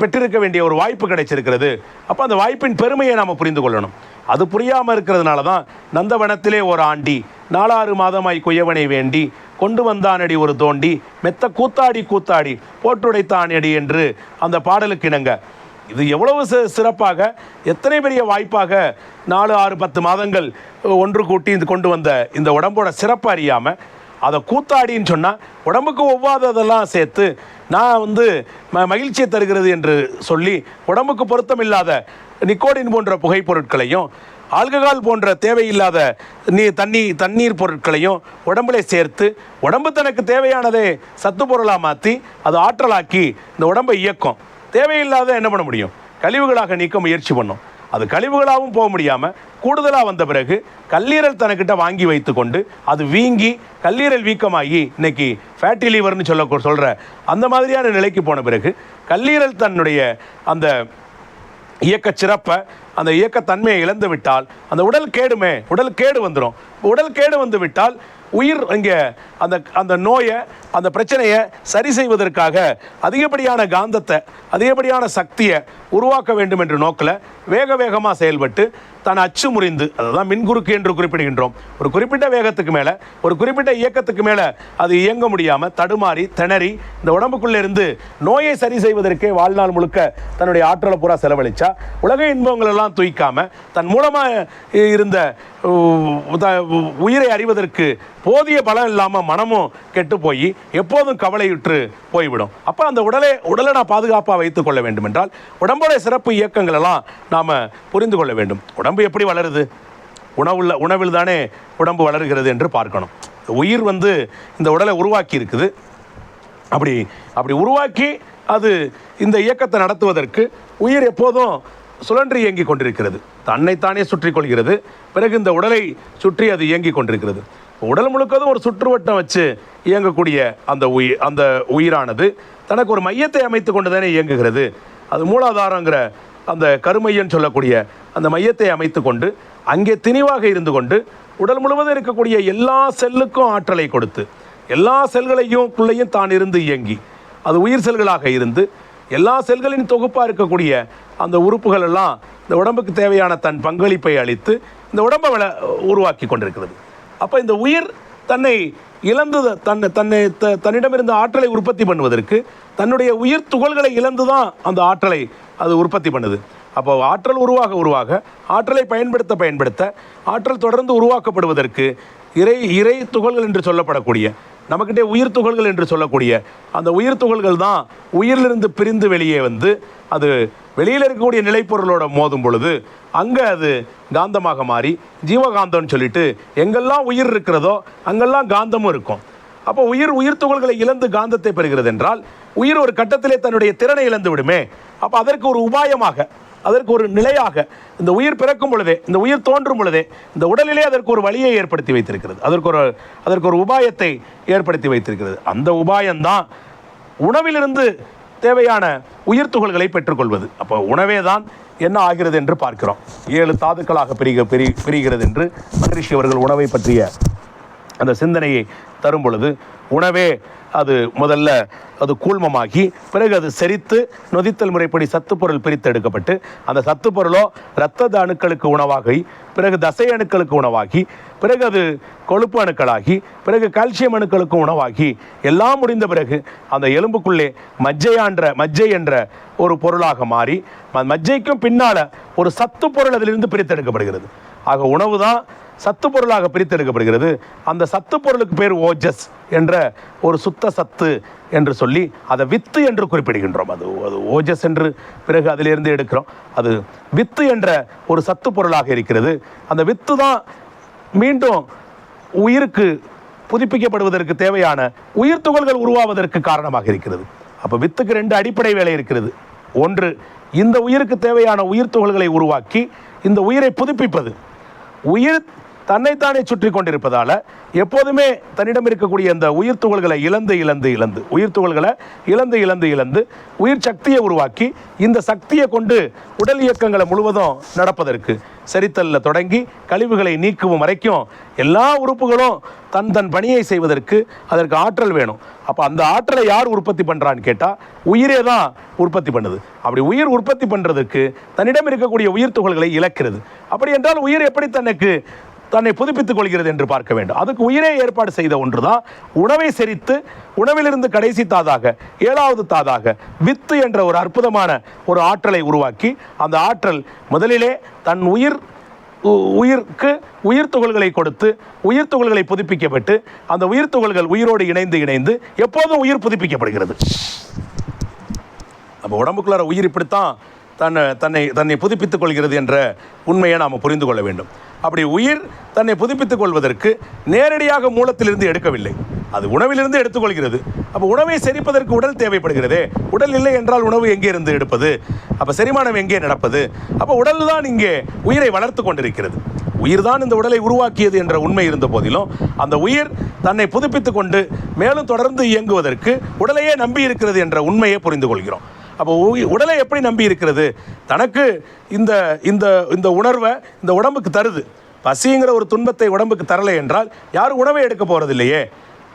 பெற்றிருக்க வேண்டிய ஒரு வாய்ப்பு கிடைச்சிருக்கிறது. அப்போ அந்த வாய்ப்பின் பெருமையை நாம் புரிந்து கொள்ளணும். அது புரியாமல் இருக்கிறதுனால தான் நந்தவனத்திலே ஒரு ஆண்டி 4 மாதமாய் குயவனை வேண்டி கொண்டு வந்தானடி ஒரு தோண்டி மெத்த கூத்தாடி போட்டுடைத்தானடி என்று அந்த பாடலுக்கு இணங்க இது எவ்வளவு சிறப்பாக, எத்தனை பெரிய வாய்ப்பாக 4, 6, 10 மாதங்கள் ஒன்று கூட்டி கொண்டு வந்த இந்த உடம்போட சிறப்பு அறியாமல் அதை கூத்தாடின்னு சொன்னால் உடம்புக்கு ஒவ்வாததெல்லாம் சேர்த்து நான் மகிழ்ச்சியை தருகிறது என்று சொல்லி உடம்புக்கு பொருத்தமில்லாத நிக்கோடின் போன்ற புகைப்பொருட்களையும் ஆல்கஹால் போன்ற தேவையில்லாத தண்ணீர் பொருட்களையும் உடம்புல சேர்த்து உடம்பு தனக்கு தேவையானதை சத்து பொருளாக மாற்றி அது ஆற்றலாக்கி இந்த உடம்பை இயக்கும். தேவையில்லாத என்ன பண்ண முடியும்? கழிவுகளாக நீக்க முயற்சி பண்ணும். அது கழிவுகளாகவும் போக முடியாமல் கூடுதலாக வந்த பிறகு கல்லீரல் தனக்கிட்ட வாங்கி வைத்து கொண்டு அது வீங்கி கல்லீரல் வீக்கமாகி இன்னைக்கு ஃபேட்டி லிவர்னு சொல்கிற அந்த மாதிரியான நிலைக்கு போன பிறகு கல்லீரல் தன்னுடைய அந்த இயக்க சிறப்பை, அந்த இயக்கத்தன்மையை இழந்து விட்டால் அந்த உடல் கேடு வந்துடும். உடல் கேடு வந்து விட்டால் உயிர் இங்கே அந்த நோயை, அந்த பிரச்சனையை சரி செய்வதற்காக அதிகப்படியான காந்தத்தை, அதிகப்படியான சக்தியை உருவாக்க வேண்டும் என்ற நோக்கில் வேகமாக செயல்பட்டு தான் அச்சு முறிந்து, அதுதான் மின்குறுக்கு என்று குறிப்பிடுகின்றோம். ஒரு குறிப்பிட்ட வேகத்துக்கு மேலே, ஒரு குறிப்பிட்ட இயக்கத்துக்கு மேலே அது இயங்க முடியாமல் தடுமாறி திணறி இந்த உடம்புக்குள்ளே இருந்து நோயை சரி செய்வதற்கே வாழ்நாள் முழுக்க தன்னுடைய ஆற்றலை பூரா செலவழிச்சா உலக இன்பங்கள் எல்லாம் தூய்க்காமல் தன் மூலமாக இருந்த உயிரை அறிவதற்கு போதிய பலம் இல்லாமல் மனமும் கெட்டு போய் எப்போதும் கவலையுற்று போய்விடும். அப்போ அந்த உடலை நான் பாதுகாப்பாக வைத்துக் கொள்ள வேண்டும் என்றால் உடம்புடைய சிறப்பு இயக்கங்கள் எல்லாம் நாம் புரிந்து கொள்ள வேண்டும். உடம்பு எப்படி வளருது? உணவில் தானே உடம்பு வளர்கிறது என்று பார்க்கணும். உயிர் இந்த உடலை உருவாக்கி இருக்குது. அப்படி உருவாக்கி அது இந்த இயக்கத்தை நடத்துவதற்கு உயிர் எப்போதும் சுழன்று இயங்கி கொண்டிருக்கிறது. தன்னைத்தானே சுற்றி கொள்கிறது. பிறகு இந்த உடலை சுற்றி அது இயங்கி கொண்டிருக்கிறது. உடல் முழுக்கதும் ஒரு சுற்றுவட்டம் வச்சு இயங்கக்கூடிய அந்த உயிரானது தனக்கு ஒரு மையத்தை அமைத்து கொண்டு தானே இயங்குகிறது. அது மூலாதாரங்கிற அந்த கருமையன்னு சொல்லக்கூடிய அந்த மையத்தை அமைத்து கொண்டு அங்கே திணிவாக இருந்து கொண்டு உடல் முழுவதும் இருக்கக்கூடிய எல்லா செல்லுக்கும் ஆற்றலை கொடுத்து எல்லா செல்களையும் தான் இருந்து இயங்கி அது உயிர் செல்களாக இருந்து எல்லா செல்களின் தொகுப்பாக இருக்கக்கூடிய அந்த உறுப்புகள் எல்லாம் இந்த உடம்புக்கு தேவையான தன் பங்களிப்பை அளித்து இந்த உடம்பை உருவாக்கி கொண்டிருக்கிறது. அப்போ இந்த உயிர் தன்னை இழந்து தன்னிடமிருந்த ஆற்றலை உற்பத்தி பண்ணுவதற்கு தன்னுடைய உயிர் துகள்களை இழந்து தான் அந்த ஆற்றலை அது உற்பத்தி பண்ணுது. அப்போ ஆற்றல் உருவாக ஆற்றலை பயன்படுத்த ஆற்றல் தொடர்ந்து உருவாக்கப்படுவதற்கு இறை துகள்கள் என்று சொல்லப்படக்கூடிய நமக்கிட்டே உயிர் துகள்கள் என்று சொல்லக்கூடிய அந்த உயிர் துகள்கள் தான் உயிரிலிருந்து பிரிந்து வெளியே அது வெளியில் இருக்கக்கூடிய நிலைப்பொருளோட மோதும் பொழுது அங்கே அது காந்தமாக மாறி ஜீவகாந்தம்னு சொல்லிட்டு எங்கெல்லாம் உயிர் இருக்கிறதோ அங்கெல்லாம் காந்தமும் இருக்கும். அப்போ உயிர் துகள்களை இழந்து காந்தத்தை பெறுகிறது என்றால் உயிர் ஒரு கட்டத்திலே தன்னுடைய திறனை இழந்து விடுமே. அப்போ அதற்கு ஒரு உபாயமாக, அதற்கு ஒரு நிலையாக இந்த உயிர் பிறக்கும் பொழுதே, இந்த உயிர் தோன்றும் பொழுதே இந்த உடலிலே அதற்கு ஒரு வழியை ஏற்படுத்தி வைத்திருக்கிறது. அதற்கு ஒரு உபாயத்தை ஏற்படுத்தி வைத்திருக்கிறது. அந்த உபாயம்தான் உணவிலிருந்து தேவையான உயிர் துகள்களை பெற்றுக்கொள்வது. அப்போ உணவே தான் என்ன ஆகிறது என்று பார்க்கிறோம். 7 தாதுக்களாக பிரிகிறது என்று மகரிஷி அவர்கள் உணவை பற்றிய அந்த சிந்தனையை தரும் பொழுது உணவே அது முதல்ல அது கூழ்மமாகி பிறகு அது செரித்து நொதித்தல் முறைப்படி சத்துப்பொருள் பிரித்து எடுக்கப்பட்டு அந்த சத்துப்பொருளோ இரத்த அணுக்களுக்கு உணவாகி பிறகு தசை அணுக்களுக்கு உணவாகி பிறகு அது கொழுப்பு அணுக்களாகி பிறகு கால்சியம் அணுக்களுக்கு உணவாகி எல்லாம் முடிந்த பிறகு அந்த எலும்புக்குள்ளே மஜ்ஜை என்ற ஒரு பொருளாக மாறி மஜ்ஜைக்கும் பின்னால் ஒரு சத்து பொருள் அதிலிருந்து பிரித்தெடுக்கப்படுகிறது. ஆக உணவு தான் சத்து பொருளாக பிரித்தெடுக்கப்படுகிறது. அந்த சத்து பொருளுக்கு பேர் ஓஜஸ் என்ற ஒரு சுத்த சத்து என்று சொல்லி அதை வித்து என்று குறிப்பிடுகின்றோம். அது ஓஜஸ் என்று பிறகு அதிலிருந்து எடுக்கிறோம். அது வித்து என்ற ஒரு சத்து பொருளாக இருக்கிறது. அந்த வித்து தான் மீண்டும் உயிருக்கு புதுப்பிக்கப்படுவதற்கு தேவையான உயிர் துகள்கள் உருவாவதற்கு காரணமாக இருக்கிறது. அப்போ வித்துக்கு 2 அடிப்படை வேலை இருக்கிறது. ஒன்று, இந்த உயிருக்கு தேவையான உயிர் துகள்களை உருவாக்கி இந்த உயிரை புதுப்பிப்பது. உயிர் தன்னைத்தானே சுற்றி கொண்டிருப்பதால் எப்போதுமே தன்னிடம் இருக்கக்கூடிய அந்த உயிர் துகள்களை இழந்து உயிர் சக்தியை உருவாக்கி இந்த சக்தியை கொண்டு உடல் இயக்கங்களை முழுவதும் நடப்பதற்கு செரித்தலில் தொடங்கி கழிவுகளை நீக்கவும் வரைக்கும் எல்லா உறுப்புகளும் தன் பணியை செய்வதற்கு அதற்கு ஆற்றல் வேணும். அப்போ அந்த ஆற்றலை யார் உற்பத்தி பண்ணுறான்னு கேட்டால் உயிரே தான் உற்பத்தி பண்ணுது. அப்படி உயிர் உற்பத்தி பண்ணுறதுக்கு தன்னிடம் இருக்கக்கூடிய உயிர் துகள்களை இழக்கிறது. அப்படி என்றால் உயிர் எப்படி தன்னை புதுப்பித்துக் கொள்கிறது என்று பார்க்க வேண்டும். அதுக்கு உயிரே ஏற்பாடு செய்த ஒன்று தான் உணவை செரித்து உணவிலிருந்து கடைசி தாதாக 7வது தாதாக வித்து என்ற ஒரு அற்புதமான ஒரு ஆற்றலை உருவாக்கி அந்த ஆற்றல் முதலிலே தன் உயிருக்கு உயிர் துகள்களை கொடுத்து உயிர் துகள்களை புதுப்பிக்கப்பட்டு அந்த உயிர் துகள்கள் உயிரோடு இணைந்து எப்போதும் உயிர் புதுப்பிக்கப்படுகிறது. அப்போ உடம்புக்குள்ளார உயிர் இப்படித்தான் தன்னை புதுப்பித்துக் கொள்கிறது என்ற உண்மையை நாம் புரிந்து கொள்ள வேண்டும். அப்படி உயிர் தன்னை புதுப்பித்துக் கொள்வதற்கு நேரடியாக மூலத்திலிருந்து எடுக்கவில்லை, அது உணவிலிருந்து எடுத்துக்கொள்கிறது. அப்போ உணவை செரிப்பதற்கு உடல் தேவைப்படுகிறதே. உடல் இல்லை என்றால் உணவு எங்கே இருந்து எடுப்பது? அப்போ செரிமானம் எங்கே நடப்பது? அப்போ உடல் தான் இங்கே உயிரை வளர்த்து கொண்டிருக்கிறது. உயிர் தான் இந்த உடலை உருவாக்கியது என்ற உண்மை இருந்த போதிலும் அந்த உயிர் தன்னை புதுப்பித்துக் கொண்டு மேலும் தொடர்ந்து இயங்குவதற்கு உடலையே நம்பி இருக்கிறது என்ற உண்மையை புரிந்து கொள்கிறோம். அப்போ உடலை எப்படி நம்பி இருக்கிறது? தனக்கு இந்த உணர்வை இந்த உடம்புக்கு தருது. பசிங்கிற ஒரு துன்பத்தை உடம்புக்கு தரலை என்றால் யாரும் உணவை எடுக்க போகிறது இல்லையே.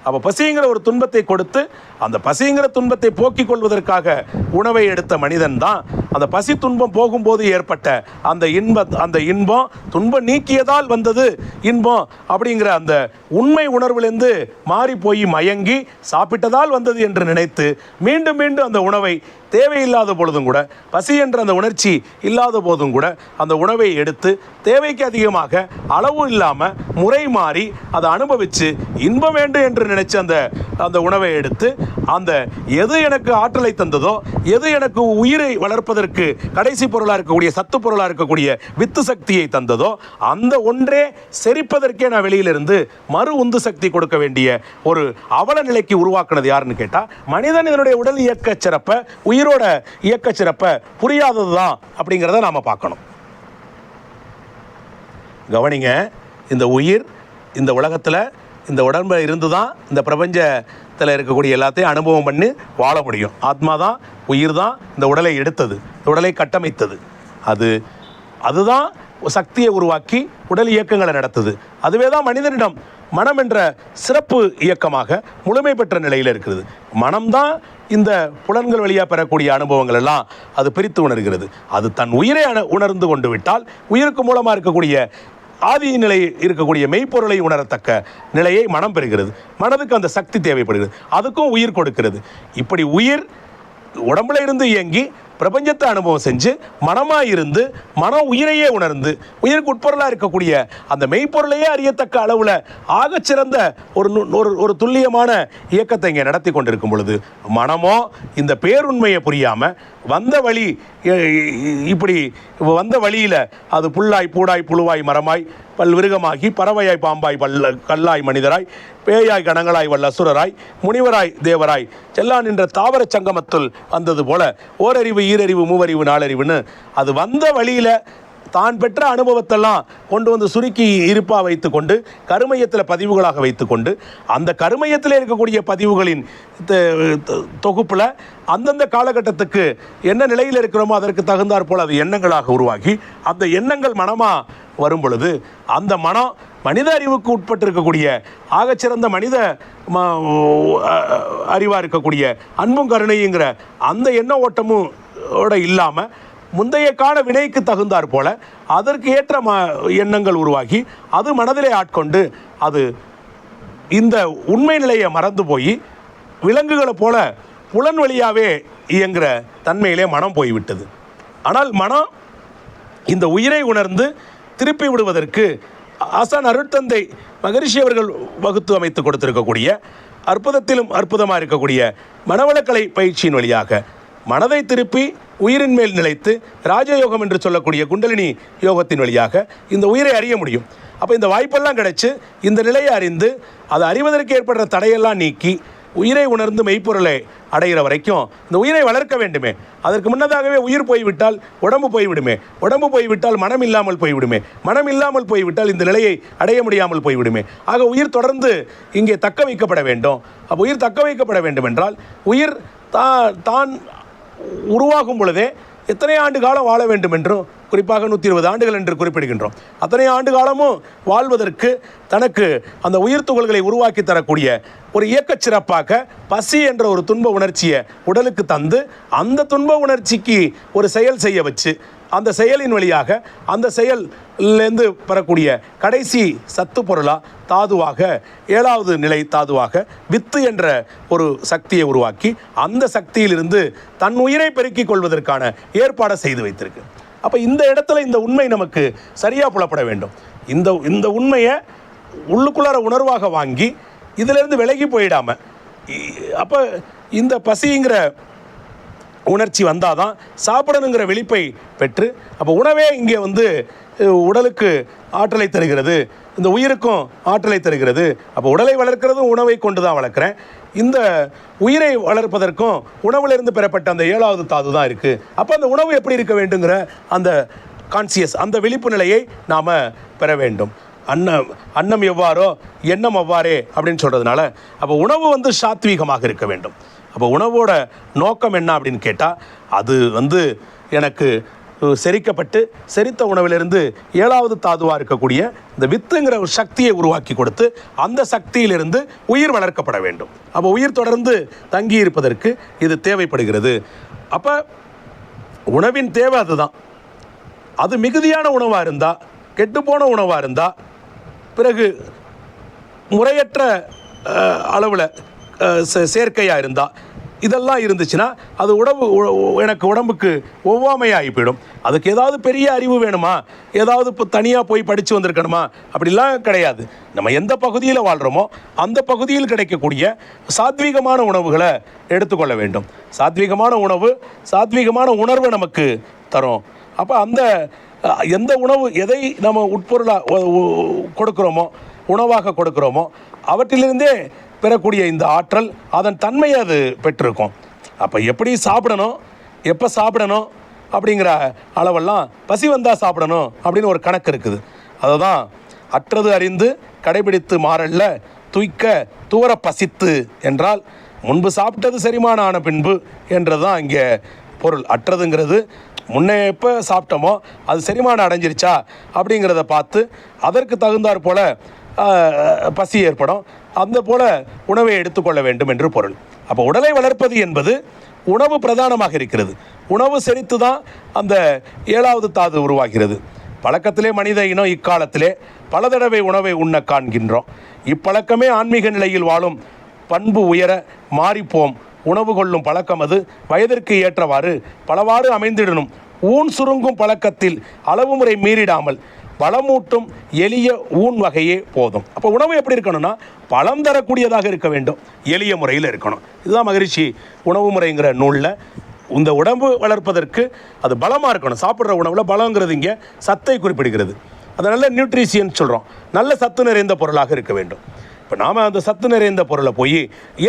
அப்போ பசிங்கிற ஒரு துன்பத்தை கொடுத்து அந்த பசிங்கிற துன்பத்தை போக்கிக் கொள்வதற்காக உணவை எடுத்த மனிதன் தான் அந்த பசி துன்பம் போகும்போது ஏற்பட்ட அந்த இன்பம் துன்பம் நீக்கியதால் வந்தது இன்பம் அப்படிங்கிற அந்த உண்மை உணர்விலிருந்து மாறி போய் மயங்கி சாப்பிட்டதால் வந்தது என்று நினைத்து மீண்டும் மீண்டும் அந்த உணவை தேவையில்லாத பொழுதும் கூட பசி என்ற அந்த உணர்ச்சி இல்லாத போதும் கூட அந்த உணவை எடுத்து தேவைக்கு அதிகமாக அளவு இல்லாமல் முறை மாறி அதை அனுபவித்து இன்பம் வேண்டும் என்று நினைச்சு அந்த உணவை எடுத்து அந்த எது எனக்கு ஆற்றலை தந்ததோ எது எனக்கு உயிரை வளர்ப்பதற்கு கடைசி பொருளாக இருக்கக்கூடிய சத்து பொருளாக இருக்கக்கூடிய வித்து சக்தியை தந்ததோ அந்த ஒன்றே செரிப்பதற்கே நான் வெளியிலிருந்து மறு உந்து சக்தி கொடுக்க வேண்டிய ஒரு அவல நிலைக்கு உருவாக்குனது யாருன்னு கேட்டால் மனிதன் இதனுடைய உடல் இயக்க சிறப்பை உயிரோட இயக்க சிறப்பை புரியாதது தான் அப்படிங்கிறத நாம் பார்க்கணும். கவனிங்க, இந்த உயிர் இந்த உலகத்தில் இந்த உடம்பில் இருந்து தான் இந்த பிரபஞ்சத்தில் இருக்கக்கூடிய எல்லாத்தையும் அனுபவம் பண்ணி வாழ முடியும். ஆத்மா தான், உயிர் தான் இந்த உடலை எடுத்தது, இந்த உடலை கட்டமைத்தது. அதுதான் சக்தியை உருவாக்கி உடல் இயக்கங்களை நடத்துது. அதுவே தான் மனிதனிடம் மனம் என்ற சிறப்பு இயக்கமாக முழுமை பெற்ற நிலையில் இருக்கிறது. மனம்தான் இந்த புலன்கள் வழியாக பெறக்கூடிய அனுபவங்கள் எல்லாம் அது பிரித்து உணர்கிறது. அது தன் உயிரை உணர்ந்து கொண்டு விட்டால் உயிருக்கு மூலமாக இருக்கக்கூடிய ஆதி நிலை இருக்கக்கூடிய மெய்ப்பொருளை உணரத்தக்க நிலையை மனம் பெறுகிறது. மனதுக்கு அந்த சக்தி தேவைப்படுகிறது, அதுக்கும் உயிர் கொடுக்கிறது. இப்படி உயிர் உடம்புல இருந்து இயங்கி பிரபஞ்சத்தை அனுபவம் செஞ்சு மனமாக இருந்து மனம் உயிரையே உணர்ந்து உயிருக்கு உட்பொருளாக இருக்கக்கூடிய அந்த மெய்ப்பொருளையே அறியத்தக்க அளவில் ஆகச்சிறந்த ஒரு துல்லியமான இயக்கத்தை இங்கே நடத்தி கொண்டிருக்கும் பொழுது மனமோ இந்த பேருண்மையை புரியாமல் வந்த வழி இப்படி வந்த வழியில் அது புல்லாய் பூடாய் புழுவாய் மரமாய் பல்விருகமாகி பறவையாய் பாம்பாய் கல்லாய் மனிதராய் பேயாய் கணங்களாய் வல்லசுரராய் முனிவராய் தேவராய் செல்லான் என்ற தாவர சங்கமத்துள் வந்தது போல ஓரறிவு ஈரறிவு மூவறிவு நாலறிவுன்னு அது வந்த வழியில் தான் பெற்ற அனுபவத்தெல்லாம் கொண்டு வந்து சுருக்கி இருப்பாக வைத்து கொண்டு கருமையத்தில் பதிவுகளாக வைத்து கொண்டு அந்த கருமையத்தில் இருக்கக்கூடிய பதிவுகளின் தொகுப்பில் அந்தந்த காலகட்டத்துக்கு என்ன நிலையில் இருக்கிறோமோ அதற்கு தகுந்தாற் போல் அது எண்ணங்களாக உருவாகி அந்த எண்ணங்கள் மனமாக வரும் பொழுது அந்த மனம் மனித அறிவுக்கு உட்பட்டிருக்கக்கூடிய ஆகச்சிறந்த மனித அறிவாக இருக்கக்கூடிய அன்பும் கருணைங்கிற அந்த எண்ண ஓட்டமும் இல்லாமல் முந்தைய கால வினைக்கு தகுந்தாற் போல அதற்கு ஏற்ற எண்ணங்கள் உருவாகி அது மனதிலே ஆட்கொண்டு அது இந்த உண்மை நிலையை மறந்து போய் விலங்குகளை போல புலன் வழியாகவே இயங்குகிற தன்மையிலே மனம் போய்விட்டது. ஆனால் மனம் இந்த உயிரை உணர்ந்து திருப்பி விடுவதற்கு ஆசான் அருட்தந்தை மகரிஷி அவர்கள் வகுத்து அமைத்து கொடுத்திருக்கக்கூடிய அற்புதத்திலும் அற்புதமாக இருக்கக்கூடிய மனவளக்கலை பயிற்சியின் வழியாக மனதை திருப்பி உயிரின் மேல் நிலைத்து ராஜயோகம் என்று சொல்லக்கூடிய குண்டலினி யோகத்தின் வழியாக இந்த உயிரை அறிய முடியும். அப்போ இந்த வாய்ப்பெல்லாம் கிடைச்சி இந்த நிலையை அறிந்து அதை அறிவதற்கு ஏற்படுற தடையெல்லாம் நீக்கி உயிரை உணர்ந்து மெய்ப்பொருளை அடைகிற வரைக்கும் இந்த உயிரை வளர்க்க வேண்டுமே. அதற்கு முன்னதாகவே உயிர் போய்விட்டால் உடம்பு போய்விடுமே, உடம்பு போய்விட்டால் மனம் இல்லாமல் போய்விடுமே, மனம் இல்லாமல் போய்விட்டால் இந்த நிலையை அடைய முடியாமல் போய்விடுமே. ஆக உயிர் தொடர்ந்து இங்கே தக்க வைக்கப்பட வேண்டும். அப்போ உயிர் தக்க வைக்கப்பட வேண்டும் என்றால் உயிர் தான் உருவாகும் பொழுதே எத்தனை ஆண்டு காலம் வாழ வேண்டும் என்றும் குறிப்பாக 120 ஆண்டுகள் என்று குறிப்பிடுகின்றோம். அத்தனை ஆண்டு காலமும் வாழ்வதற்கு தனக்கு அந்த உயிர் துகள்களை உருவாக்கி தரக்கூடிய ஒரு இயக்கச் சிறப்பாக பசி என்ற ஒரு துன்ப உணர்ச்சியை உடலுக்கு தந்து அந்த துன்ப உணர்ச்சிக்கு ஒரு செயல் செய்ய வச்சு அந்த செயலின் வழியாக அந்த செயல்லேருந்து பெறக்கூடிய கடைசி சத்து பொருளாக தாதுவாக 7வது நிலை தாதுவாக வித்து என்ற ஒரு சக்தியை உருவாக்கி அந்த சக்தியிலிருந்து தன் உயிரை பெருக்கிக் கொள்வதற்கான ஏற்பாடை செய்து வைத்திருக்கு. அப்போ இந்த இடத்துல இந்த உண்மை நமக்கு சரியாக புலப்பட வேண்டும். இந்த உண்மையை உள்ளுக்குள்ளார உணர்வாக வாங்கி இதிலிருந்து விலகி போயிடாமல் அப்போ இந்த பசிங்கிற உணர்ச்சி வந்தால் தான் சாப்பிடணுங்கிற விழிப்பை பெற்று அப்போ உணவே இங்கே உடலுக்கு ஆற்றலை தருகிறது, இந்த உயிருக்கும் ஆற்றலை தருகிறது. அப்போ உடலை வளர்க்கிறதும் உணவை கொண்டு தான் வளர்க்குறேன். இந்த உயிரை வளர்ப்பதற்கும் உணவிலிருந்து பெறப்பட்ட அந்த 7வது தாது தான் இருக்குது. அப்போ அந்த உணவு எப்படி இருக்க வேண்டுங்கிற அந்த கான்சியஸ் அந்த விழிப்பு நிலையை நாம் பெற வேண்டும். அன்னம் எவ்வாறோ எண்ணம் அவ்வாறே அப்படின்னு சொல்கிறதுனால அப்போ உணவு சாத்வீகமாக இருக்க வேண்டும். அப்போ உணவோட நோக்கம் என்ன அப்படின்னு கேட்டால் அது எனக்கு செரிக்கப்பட்டு செரித்த உணவிலிருந்து 7வது தாதுவாக இருக்கக்கூடிய இந்த வித்துங்கிற ஒரு சக்தியை உருவாக்கி கொடுத்து அந்த சக்தியிலிருந்து உயிர் வளர்க்கப்பட வேண்டும். அப்போ உயிர் தொடர்ந்து தங்கி இருப்பதற்கு இது தேவைப்படுகிறது. அப்போ உணவின் தேவை அதுதான். அது மிகுதியான உணவாக இருந்தால், கெட்டுப்போன உணவாக இருந்தால், பிறகு முறையற்ற அளவில் சேர்க்கையாக இருந்தால், இதெல்லாம் இருந்துச்சுன்னா அது எனக்கு உடம்புக்கு ஒவ்வாமையாகி போயிடும். அதுக்கு ஏதாவது பெரிய அறிவு வேணுமா, ஏதாவது இப்போ தனியாக போய் படித்து வந்திருக்கணுமா, அப்படிலாம் கிடையாது. நம்ம எந்த பகுதியில் வாழ்கிறோமோ அந்த பகுதியில் கிடைக்கக்கூடிய சாத்வீகமான உணவுகளை எடுத்துக்கொள்ள வேண்டும். சாத்வீகமான உணவு சாத்வீகமான உணர்வை நமக்கு தரும். அப்போ அந்த எந்த உணவு எதை நம்ம உட்பொருளாக கொடுக்குறோமோ, உணவாக கொடுக்குறோமோ, அவற்றிலிருந்தே பெறக்கூடிய இந்த ஆற்றல் அதன் தன்மையை அது பெற்றிருக்கும். அப்போ எப்படி சாப்பிடணும், எப்போ சாப்பிடணும் அப்படிங்கிற அளவெல்லாம் பசி வந்தால் சாப்பிடணும் அப்படின்னு ஒரு கணக்கு இருக்குது. அதை தான் அற்றது அறிந்து கடைபிடித்து மாறல்ல துய்க்க தூர பசித்து என்றால் முன்பு சாப்பிட்டது செரிமானம் ஆன பின்பு என்றது தான் இங்கே பொருள். அற்றதுங்கிறது முன்னே எப்போ சாப்பிட்டோமோ அது செரிமானம் அடைஞ்சிருச்சா அப்படிங்கிறத பார்த்து அதற்கு தகுந்தாற் போல் பசி ஏற்படும். அந்த போல் உணவை எடுத்துக்கொள்ள வேண்டும் என்று பொருள். அப்போ உடலை வளர்ப்பது என்பது உணவு பிரதானமாக இருக்கிறது. உணவு செரித்து தான் அந்த 7வது தாது உருவாகிறது. பழக்கத்திலே மனித இனம் இக்காலத்திலே பல தடவை உணவை உண்ண காண்கின்றோம். இப்பழக்கமே ஆன்மீக நிலையில் வாழும் பண்பு உயர மாறிப்போம். உணவு கொள்ளும் பழக்கம் அது வயதிற்கு ஏற்றவாறு பலவாறு அமைந்திடணும். ஊன் சுருங்கும் பழக்கத்தில் அளவு முறை மீறிடாமல் பலமூட்டும் எளிய ஊன் வகையே போதும். அப்போ உணவு எப்படி இருக்கணும்னா பலம் தரக்கூடியதாக இருக்க வேண்டும், எளிய முறையில் இருக்கணும். இதுதான் மகரிஷி உணவு முறைங்கிற நூலில் இந்த உடம்பு வளர்ப்பதற்கு அது பலமாக இருக்கணும். சாப்பிட்ற உணவில் பலங்கிறது இங்கே சத்தை குறிப்பிடுகிறது. அதனால நியூட்ரிஷியன் சொல்கிறோம். நல்ல சத்து நிறைந்த பொருளாக இருக்க வேண்டும். இப்போ நாம் அந்த சத்து நிறைந்த பொருளை போய்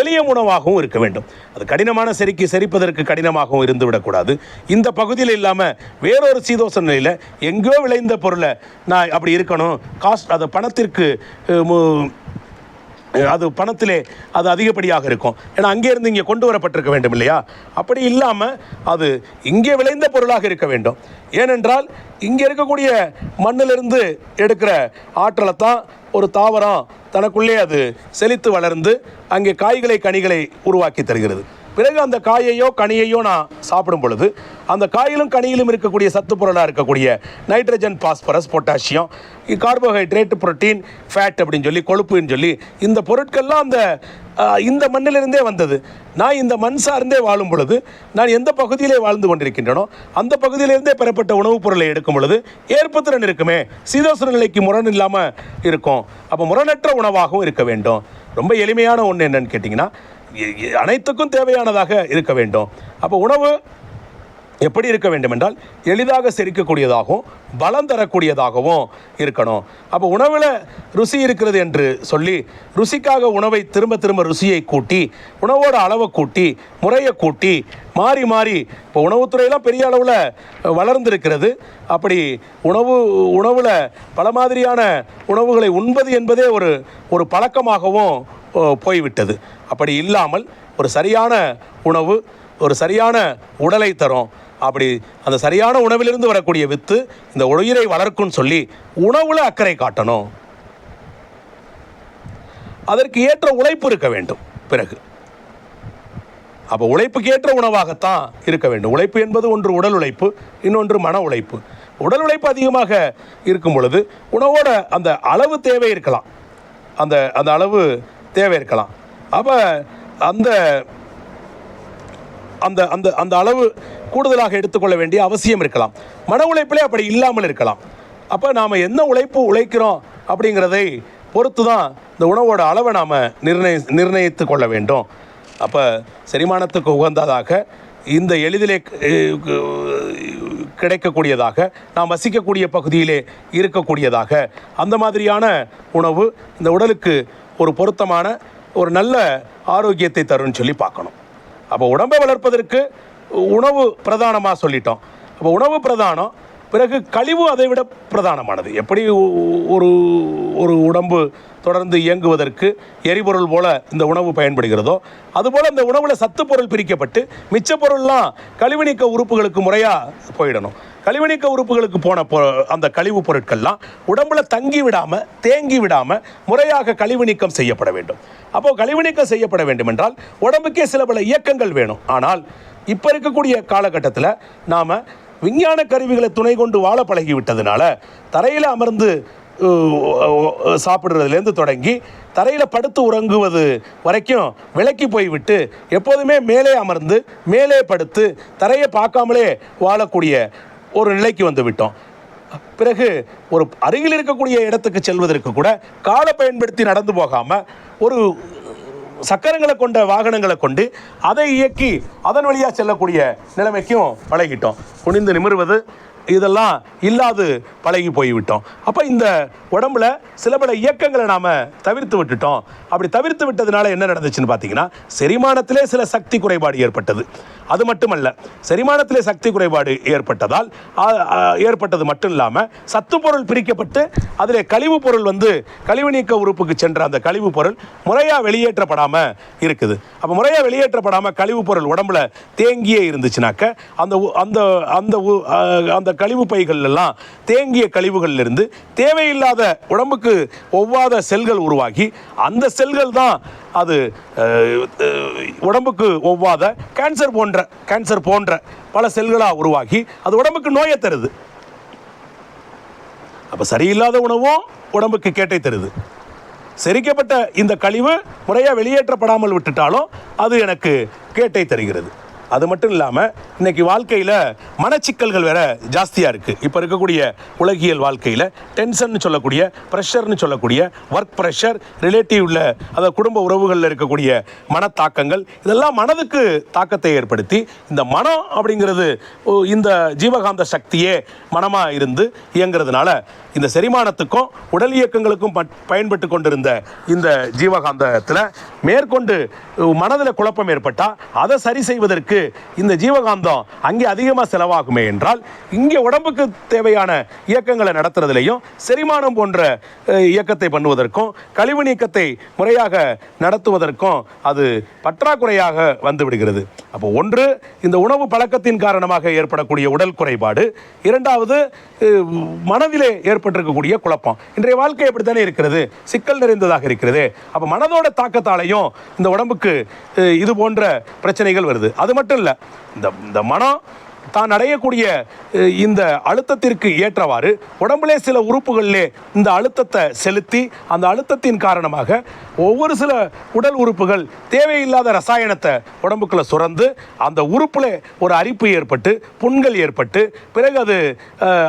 எளிய உணவாகவும் இருக்க வேண்டும். அது கடினமான செரிப்பதற்கு கடினமாகவும் இருந்து விடக்கூடாது. இந்த பகுதியில் இல்லாமல் வேறொரு சீதோஷ நிலையில் எங்கேயோ விளைந்த பொருளை நான் அப்படி இருக்கணும், காஸ்ட் அது பணத்திற்கு அது பணத்திலே அது அதிகப்படியாக இருக்கும். ஏன்னா அங்கேருந்து இங்கே கொண்டு வரப்பட்டிருக்க வேண்டும் இல்லையா? அப்படி இல்லாமல் அது இங்கே விளைந்த பொருளாக இருக்க வேண்டும். ஏனென்றால் இங்கே இருக்கக்கூடிய மண்ணிலிருந்து எடுக்கிற ஆற்றலை தான் ஒரு தாவரம் தனக்குள்ளே அது செழித்து வளர்ந்து அங்கே காய்களை கனிகளை உருவாக்கி தருகிறது. பிறகு அந்த காயையோ கனியையோ நான் சாப்பிடும் பொழுது அந்த காயிலும் கனியிலும் இருக்கக்கூடிய சத்து பொருளாக இருக்கக்கூடிய nitrogen, phosphorus, potassium, carbohydrate, protein, fat அப்படின்னு சொல்லி கொழுப்புன்னு சொல்லி இந்த பொருட்கள்லாம் இந்த மண்ணிலிருந்தே வந்தது. நான் இந்த மண் சார்ந்தே வாழும் பொழுது நான் எந்த பகுதியிலே வாழ்ந்து கொண்டிருக்கின்றனோ அந்த பகுதியிலிருந்தே பெறப்பட்ட உணவுப் பொருளை எடுக்கும் பொழுது ஏற்பத்திறன் இருக்குமே, சீதோஷ நிலைக்கு முரண் இல்லாமல் இருக்கும். அப்போ முரணற்ற உணவாகவும் இருக்க வேண்டும். ரொம்ப எளிமையான ஒன்று என்னன்னு கேட்டிங்கன்னா அனைத்துக்கும் தேவையானதாக இருக்க வேண்டும். அப்போ உணவு எப்படி இருக்க வேண்டும் என்றால் எளிதாக செரிக்கக்கூடியதாகவும் பலம் தரக்கூடியதாகவும் இருக்கணும். அப்போ உணவில் ருசி இருக்கிறது என்று சொல்லி ருசிக்காக உணவை திரும்ப திரும்ப ருசியை கூட்டி உணவோட அளவை கூட்டி முறையை கூட்டி மாறி மாறி இப்போ உணவுத்துறையெல்லாம் பெரிய அளவில் வளர்ந்திருக்கிறது. அப்படி உணவில் பல மாதிரியான உணவுகளை உண்பது என்பதே ஒரு பழக்கமாகவும் போய்விட்டது. அப்படி இல்லாமல் ஒரு சரியான உணவு ஒரு சரியான உடலை தரும். அப்படி அந்த சரியான உணவிலிருந்து வரக்கூடிய வித்து இந்த உயிரை வளர்க்கும்னு சொல்லி உணவில் அக்கறை காட்டணும். அதற்கு ஏற்ற உழைப்பு இருக்க வேண்டும். பிறகு அப்போ உழைப்புக்கு ஏற்ற உணவாகத்தான் இருக்க வேண்டும். உழைப்பு என்பது ஒன்று உடல் உழைப்பு, இன்னொன்று மன உழைப்பு. உடல் உழைப்பு அதிகமாக இருக்கும் பொழுது உணவோட அந்த அளவு தேவை இருக்கலாம், அந்த அளவு தேவை இருக்கலாம். அப்போ அந்த அந்த அந்த அந்த அளவு கூடுதலாக எடுத்துக்கொள்ள வேண்டிய அவசியம் இருக்கலாம். மன உழைப்பிலே அப்படி இல்லாமல் இருக்கலாம். அப்போ நாம் என்ன உழைப்பு உழைக்கிறோம் அப்படிங்கிறதை பொறுத்து தான் இந்த உணவோட அளவை நாம் நிர்ணயித்து கொள்ள வேண்டும். அப்போ செரிமானத்துக்கு உகந்ததாக இந்த எளிதிலே கிடைக்கக்கூடியதாக நாம் வசிக்கக்கூடிய பகுதியிலே இருக்கக்கூடியதாக அந்த மாதிரியான உணவு இந்த உடலுக்கு ஒரு பொருத்தமான ஒரு நல்ல ஆரோக்கியத்தை தரும்னு சொல்லி பார்க்கணும். அப்போ உடம்பை வளர்ப்பதற்கு உணவு பிரதானமாக சொல்லிட்டோம். அப்போ உணவு பிரதானம், பிறகு கழிவு அதை விட பிரதானமானது. எப்படி ஒரு உடம்பு தொடர்ந்து இயங்குவதற்கு எரிபொருள் போல இந்த உணவு பயன்படுகிறதோ அதுபோல் இந்த உணவில் சத்து பொருள் பிரிக்கப்பட்டு மிச்ச பொருள்லாம் கழிவு நீக்க உறுப்புகளுக்கு முறையாக போயிடணும். கழிவு நீக்க உறுப்புகளுக்கு போன அந்த கழிவுப் பொருட்கள்லாம் உடம்புல தங்கி விடாமல் தேங்கி விடாமல் முறையாக கழிவு நீக்கம் செய்யப்பட வேண்டும். அப்போது கழிவு நீக்கம் செய்யப்பட வேண்டும் என்றால் உடம்புக்கே சில பல இயக்கங்கள் வேணும். ஆனால் இப்போ இருக்கக்கூடிய காலகட்டத்தில் நாம் விஞ்ஞான கருவிகளை துணை கொண்டு வாழ பழகி விட்டதுனால தரையில் அமர்ந்து சாப்பிட்றதுலேருந்து தொடங்கி தரையில் படுத்து உறங்குவது வரைக்கும் விலக்கி போய்விட்டு எப்போதுமே மேலே அமர்ந்து மேலே படுத்து தரையை பார்க்காமலே வாழக்கூடிய ஒரு நிலைக்கு வந்து விட்டோம். பிறகு ஒரு அருகில் இருக்கக்கூடிய இடத்துக்கு செல்வதற்கு கூட காலை பயன்படுத்தி நடந்து போகாமல் ஒரு சக்கரங்களை கொண்ட வாகனங்களை கொண்டு அதை இயக்கி அதன் வழியாக செல்லக்கூடிய நிலைமைக்கும் பழகிட்டோம். குனிந்து நிமிர்வது இதெல்லாம் இல்லாது பழகி போய்விட்டோம். அப்போ இந்த உடம்புல சில பல இயக்கங்களை நாம் தவிர்த்து விட்டுட்டோம். அப்படி தவிர்த்து விட்டதுனால என்ன நடந்துச்சுன்னு பார்த்தீங்கன்னா, செரிமானத்திலே சில சக்தி குறைபாடு ஏற்பட்டது. அது மட்டுமல்ல, செரிமானத்திலே சக்தி குறைபாடு ஏற்பட்டதால் ஏற்பட்டது மட்டும் இல்லாமல் சத்து பொருள் பிரிக்கப்பட்டு அதில் கழிவு பொருள் கழிவு நீக்க உறுப்புக்கு சென்ற அந்த கழிவு பொருள் முறையாக வெளியேற்றப்படாமல் இருக்குது. அப்போ முறையாக வெளியேற்றப்படாமல் கழிவு பொருள் உடம்புல தேங்கியே இருந்துச்சுனாக்க அந்த அந்த அந்த அந்த கழிவு பைகள் எல்லாம் தேங்கிய கழிவுகளிலிருந்து தேவையில்லாத உடம்புக்கு ஒவ்வாத செல்கள் உருவாகி அந்த செல்கள் தான் அது உடம்புக்கு ஒவ்வாத கேன்சர் போன்ற பல செல்களாக உருவாகி அது உடம்புக்கு நோயை தருது. அப்போ சரியில்லாத உணவும் உடம்புக்கு கேட்டை தருது. செரிக்கப்பட்ட இந்த கழிவு முறையாக வெளியேற்றப்படாமல் விட்டுட்டாலும் அது எனக்கு கேட்டை தருகிறது. அது மட்டும் இல்லாமல் இன்றைக்கி வாழ்க்கையில் மனச்சிக்கல்கள் வேறு ஜாஸ்தியாக இருக்குது. இப்போ இருக்கக்கூடிய உலகியல் வாழ்க்கையில் டென்ஷன் சொல்லக்கூடிய ப்ரெஷர்னு சொல்லக்கூடிய ஒர்க் ப்ரெஷர் ரிலேட்டிவ்ல அதாவது குடும்ப உறவுகளில் இருக்கக்கூடிய மனத்தாக்கங்கள் இதெல்லாம் மனதுக்கு தாக்கத்தை ஏற்படுத்தி இந்த மனம் அப்படிங்கிறது இந்த ஜீவகாந்த சக்தியே மனமாக இருந்து இயங்கிறதுனால இந்த செரிமானத்துக்கும் உடல் இயக்கங்களுக்கும் பயன்பட்டு கொண்டிருந்த இந்த ஜீவகாந்தத்தில் மேற்கொண்டு மனதில் குழப்பம் ஏற்பட்டால் அதை சரி செய்வதற்கு இந்த ஜீவகாந்தம் அங்கே அதிகமாக செலவாகுமே என்றால் இங்கே உடம்புக்கு தேவையான இயக்கங்களை நடத்துறதுலையும் செரிமானம் போன்ற இயக்கத்தை பண்ணுவதற்கும் கழிவு நீக்கத்தை முறையாக நடத்துவதற்கும் அது பற்றாக்குறையாக வந்து விடுகிறது. அப்போ ஒன்று இந்த உணவு பழக்கத்தின் காரணமாக ஏற்படக்கூடிய உடல் குறைபாடு, இரண்டாவது மனதிலே ஏற்பட்டிருக்கக்கூடிய குழப்பம். இன்றைய வாழ்க்கை எப்படித்தானே இருக்கிறது, சிக்கல் நிறைந்ததாக இருக்கிறது. அப்போ மனதோட தாக்கத்தாலையும் இந்த உடம்புக்கு இது போன்ற பிரச்சனைகள் வருது. அது மட்டும் இல்லை, இந்த மனம் தான் அடையக்கூடிய இந்த அழுத்தத்திற்கு ஏற்றவாறு உடம்புலே சில உறுப்புகளிலே இந்த அழுத்தத்தை செலுத்தி அந்த அழுத்தத்தின் காரணமாக ஒவ்வொரு சில உடல் உறுப்புகள் தேவையில்லாத ரசாயனத்தை உடம்புக்குள்ள சுரந்து அந்த உறுப்புல ஒரு அரிப்பு ஏற்பட்டு புண்கள் ஏற்பட்டு பிறகு அது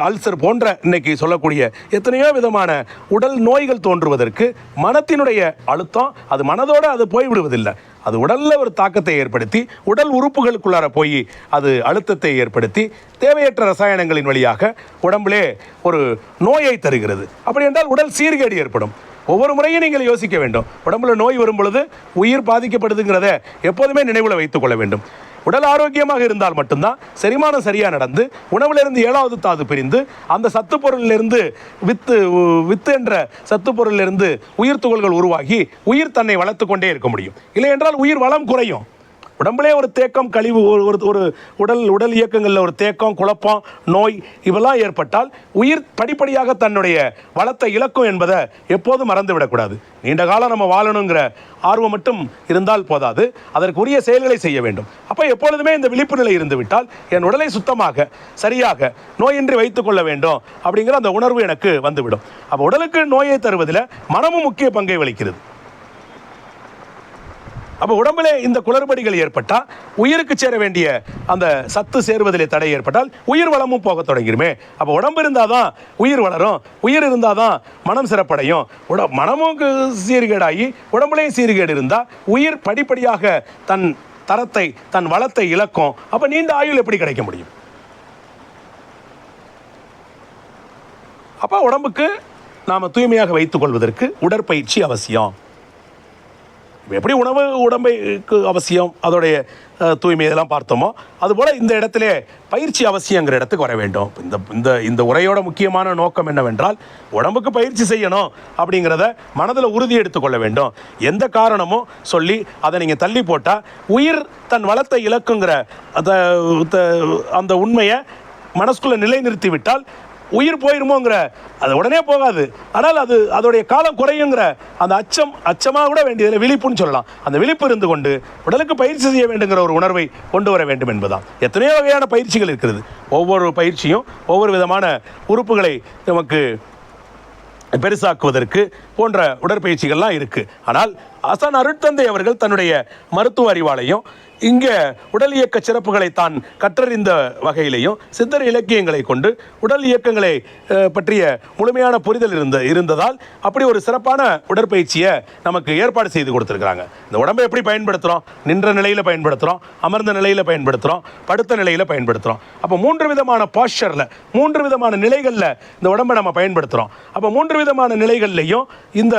அல்சர் போன்ற இன்னைக்கு சொல்லக்கூடிய எத்தனையோ விதமான உடல் நோய்கள் தோன்றுவதற்கு மனத்தினுடைய அழுத்தம் அது மனதோடு அது போய்விடுவதில்லை. அது உடலில் ஒரு தாக்கத்தை ஏற்படுத்தி உடல் உறுப்புகளுக்குள்ளார போய் அது அழுத்தத்தை ஏற்படுத்தி தேவையற்ற ரசாயனங்களின் வழியாக உடம்பிலே ஒரு நோயை தருகிறது. அப்படி என்றால் உடல் சீர்கேடு ஏற்படும். ஒவ்வொரு முறையும் நீங்கள் யோசிக்க வேண்டும். உடம்புல நோய் வரும் பொழுது உயிர் பாதிக்கப்படுதுங்கிறத எப்போதுமே நினைவில் வைத்துக் கொள்ள வேண்டும். உடல் ஆரோக்கியமாக இருந்தால் மட்டும்தான் செரிமானம் சரியாக நடந்து உணவிலிருந்து 7வது தாது பிரிந்து அந்த சத்து பொருளிலிருந்து வித்து என்ற சத்து பொருளிலிருந்து உயிர் துகள்கள் உருவாகி உயிர் தன்னை வளர்த்து கொண்டே இருக்க முடியும். இல்லை என்றால் உயிர் வளம் குறையும். உடம்புலே ஒரு தேக்கம் கழிவு ஒரு உடல் இயக்கங்களில் ஒரு தேக்கம் குழப்பம் நோய் இவெல்லாம் ஏற்பட்டால் உயிர் படிப்படியாக தன்னுடைய வளத்தை இழக்கும் என்பதை எப்போதும் மறந்து விடக்கூடாது. நீண்ட காலம் நம்ம வாழணுங்கிற ஆர்வம் மட்டும் இருந்தால் போதாது, அதற்குரிய செயல்களை செய்ய வேண்டும். அப்போ எப்பொழுதுமே இந்த விழிப்பு நிலை இருந்து விட்டால் என் உடலை சுத்தமாக சரியாக நோயின்றி வைத்துக் கொள்ள வேண்டும் அப்படிங்கிற அந்த உணர்வு எனக்கு வந்துவிடும். அப்போ உடலுக்கு நோயை தருவதில் மனமும் முக்கிய பங்கை வகிக்கிறது. அப்போ உடம்புல இந்த குளறுபடிகள் ஏற்பட்டால் உயிருக்கு சேர வேண்டிய அந்த சத்து சேருவதிலே தடை ஏற்பட்டால் உயிர் வளமும் போக தொடங்கிடுமே. அப்போ உடம்பு இருந்தால் தான் உயிர் வளரும், உயிர் இருந்தால் தான் மனம் சிறப்படையும். மனமும் சீர்கேடாகி உடம்புலையும் சீர்கேடு இருந்தால் உயிர் படிப்படியாக தன் தரத்தை தன் வளத்தை இழக்கும். அப்போ நீண்ட ஆயுள் எப்படி கிடைக்க முடியும்? அப்போ உடம்புக்கு நாம் தூய்மையாக வைத்துக் கொள்வதற்கு உடற்பயிற்சி அவசியம். எப்படி உணவு உடம்புக்கு அவசியம், அதோடைய தூய்மை இதெல்லாம் பார்த்தோமோ அதுபோல் இந்த இடத்துல பயிற்சி அவசியங்கிற இடத்துக்கு வர வேண்டும். இந்த உரையோட முக்கியமான நோக்கம் என்னவென்றால் உடம்புக்கு பயிற்சி செய்யணும் அப்படிங்கிறத மனதில் உறுதி எடுத்துக்கொள்ள வேண்டும். எந்த காரணமும் சொல்லி அதை நீங்கள் தள்ளி போட்டால் உயிர் தன் வளத்தை இழக்குங்கிற அந்த உண்மையை மனசுக்குள்ளே நிலைநிறுத்தி விட்டால் உயிர் போயிருமோங்கிற, அது உடனே போகாது, ஆனால் அது அதோடைய காலம் குறையுங்கிற அந்த அச்சமாக கூட வேண்டியதில்லை, விழிப்புன்னு சொல்லலாம். அந்த விழிப்பு இருந்து கொண்டு உடலுக்கு பயிற்சி செய்ய வேண்டுங்கிற ஒரு உணர்வை கொண்டு வர வேண்டும் என்பதுதான். எத்தனையோ வகையான பயிற்சிகள் இருக்கிறது. ஒவ்வொரு பயிற்சியும் ஒவ்வொரு விதமான உறுப்புகளை நமக்கு பெருசாக்குவதற்கு போன்ற உடற்பயிற்சிகள்லாம் இருக்குது. ஆனால் ஆசான் அருட்தந்தை அவர்கள் தன்னுடைய மருத்துவ அறிவாலையும் இங்கே உடல் இயக்க சிறப்புகளை தான் கற்றறிந்த வகையிலையும் சித்தர் இலக்கியங்களை கொண்டு உடல் இயக்கங்களை பற்றிய முழுமையான புரிதல் இருந்ததால் அப்படி ஒரு சிறப்பான உடற்பயிற்சியை நமக்கு ஏற்பாடு செய்து கொடுத்துருக்குறாங்க. இந்த உடம்பை எப்படி பயன்படுத்துகிறோம்? நின்ற நிலையில் பயன்படுத்துகிறோம், அமர்ந்த நிலையில் பயன்படுத்துகிறோம், படுத்த நிலையில் பயன்படுத்துகிறோம். அப்போ 3 விதமான பாஸ்டரில், 3 விதமான நிலைகளில் இந்த உடம்பை நம்ம பயன்படுத்துகிறோம். அப்போ 3 விதமான நிலைகள்லையும் இந்த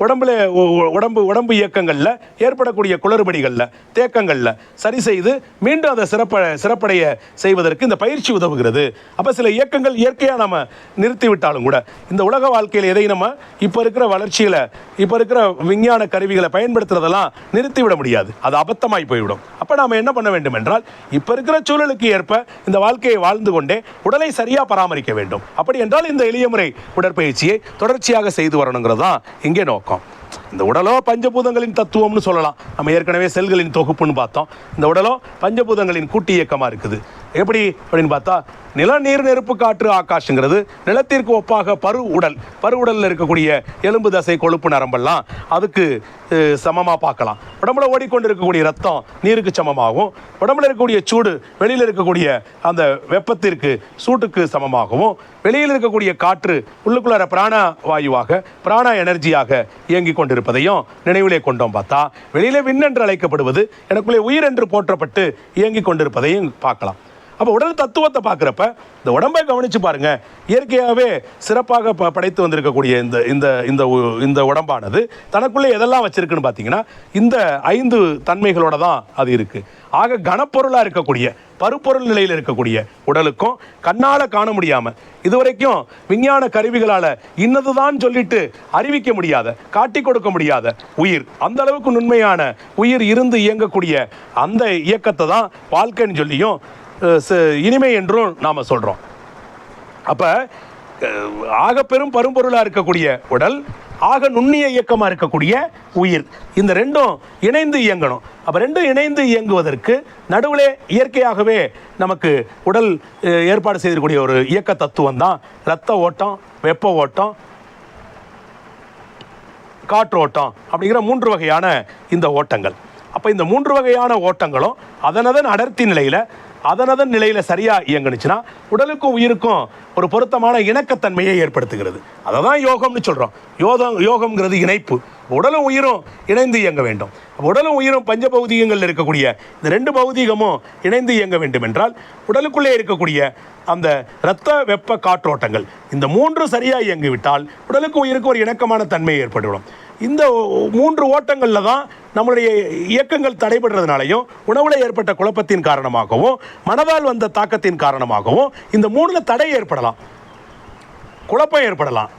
உடம்பு இயக்கங்களில் ஏற்படக்கூடிய குளறுபடிகளில், தேக்கங்களில் சரி செய்து மீண்டும் அதை சிறப்படைய செய்வதற்கு இந்த பயிற்சி உதவுகிறது. அப்போ சில இயக்கங்கள் இயற்கையாக நம்ம நிறுத்திவிட்டாலும் கூட இந்த உலக வாழ்க்கையில் எதை நம்ம இப்போ இருக்கிற வளர்ச்சியில், இப்போ இருக்கிற விஞ்ஞான கருவிகளை பயன்படுத்துறதெல்லாம் நிறுத்திவிட முடியாது, அது அபத்தமாய் போய்விடும். அப்போ நாம் என்ன பண்ண வேண்டும் என்றால் இப்போ இருக்கிற சூழலுக்கு ஏற்ப இந்த வாழ்க்கையை வாழ்ந்து கொண்டே உடலை சரியாக பராமரிக்க வேண்டும். அப்படி என்றால் இந்த எளிய முறை உடற்பயிற்சியை தொடர்ச்சியாக செய்து வரணுங்கிறது தான் இங்கே நோக்கம். இந்த உடலோ பஞ்சபூதங்களின் தத்துவம்னு சொல்லலாம். நம்ம ஏற்கனவே செல்களின் தொகுப்புன்னு பார்த்தோம். இந்த உடலோ பஞ்சபூதங்களின் கூட்டு இயக்கமாக இருக்குது. எப்படி அப்படின்னு பார்த்தா, நில, நீர், நெருப்பு, காற்று, ஆகாஷ்ங்கிறது நிலத்திற்கு ஒப்பாக பரு உடலில் இருக்கக்கூடிய எலும்பு, தசை, கொழுப்பு, நரம்பெல்லாம் அதுக்கு சமமாக பார்க்கலாம். உடம்புல ஓடிக்கொண்டு இருக்கக்கூடிய ரத்தம் நீருக்கு சமமாகவும், உடம்புல இருக்கக்கூடிய சூடு வெளியில் இருக்கக்கூடிய அந்த வெப்பத்திற்கு, சூட்டுக்கு சமமாகவும், வெளியில் இருக்கக்கூடிய காற்று உள்ளுக்குள்ளார பிராண வாயுவாக, பிராண எனர்ஜியாக இயங்கி கொண்டிருப்பதையும் நினைவிலே கொண்டோம். பார்த்தா வெளியிலே விண் என்று அழைக்கப்படுவது எனக்குள்ளே உயிர் என்று போற்றப்பட்டு இயங்கி கொண்டிருப்பதையும் பார்க்கலாம். அப்போ உடல் தத்துவத்தை பார்க்குறப்ப இந்த உடம்பை கவனித்து பாருங்கள். இயற்கையாகவே சிறப்பாக படைத்து வந்திருக்கக்கூடிய இந்த உடம்பானது தனக்குள்ளே எதெல்லாம் வச்சுருக்குன்னு பார்த்தீங்கன்னா இந்த 5 தன்மைகளோடு தான் அது இருக்குது. ஆக கனப்பொருளாக இருக்கக்கூடிய பருப்பொருள் நிலையில் இருக்கக்கூடிய உடலுக்கும் கண்ணால் காண முடியாமல் இதுவரைக்கும் விஞ்ஞான கருவிகளால் இன்னதுதான் சொல்லிட்டு அறிவிக்க முடியாத, காட்டி கொடுக்க முடியாத உயிர், அந்த அளவுக்கு நுண்மையான உயிர் இருந்து இயங்கக்கூடிய அந்த இயக்கத்தை தான் வாழ்க்கைன்னு சொல்லியும் இனிமை என்றும் நாம் சொல்கிறோம். அப்போ ஆக பெரும் பரும்பொருளாக இருக்கக்கூடிய உடல், ஆக நுண்ணிய இயக்கமாக இருக்கக்கூடிய உயிர், இந்த ரெண்டும் இணைந்து இயங்கணும். அப்போ ரெண்டும் இணைந்து இயங்குவதற்கு நடுவில் இயற்கையாகவே நமக்கு உடல் ஏற்பாடு செய்திருக்கக்கூடிய ஒரு இயக்க தத்துவம் தான் இரத்த ஓட்டம், வெப்ப ஓட்டம், காற்று ஓட்டம் அப்படிங்கிற 3 வகையான இந்த ஓட்டங்கள். அப்போ இந்த 3 வகையான ஓட்டங்களும் அதனதன் அடர்த்தி நிலையில், அதனதன் நிலையில் சரியாக இயங்குனுச்சுன்னா உடலுக்கும் உயிருக்கும் ஒரு பொருத்தமான இணக்கத்தன்மையை ஏற்படுத்துகிறது. அதை தான் யோகம்னு சொல்கிறோம். யோகம்ங்கிறது இணைப்பு. உடலும் உயிரும் இணைந்து இயங்க வேண்டும். உடலும் உயிரும் பஞ்சபௌதிகங்களில் இருக்கக்கூடிய இந்த 2 பௌதிகமும் இணைந்து இயங்க வேண்டும் என்றால் உடலுக்குள்ளே இருக்கக்கூடிய அந்த இரத்த, வெப்ப, காற்றோட்டங்கள் இந்த 3 சரியாக இயங்கிவிட்டால் உடலுக்கும் உயிருக்கும் ஒரு இணக்கமான தன்மை ஏற்பட்டுவிடும். இந்த 3 ஓட்டங்களில் தான் நம்மளுடைய இயக்கங்கள் தடைபடுறதுனாலையும், உணவில் ஏற்பட்ட குழப்பத்தின் காரணமாகவும், மனதால் வந்த தாக்கத்தின் காரணமாகவும் இந்த 3ல் தடை ஏற்படலாம், குழப்பம் ஏற்படலாம்,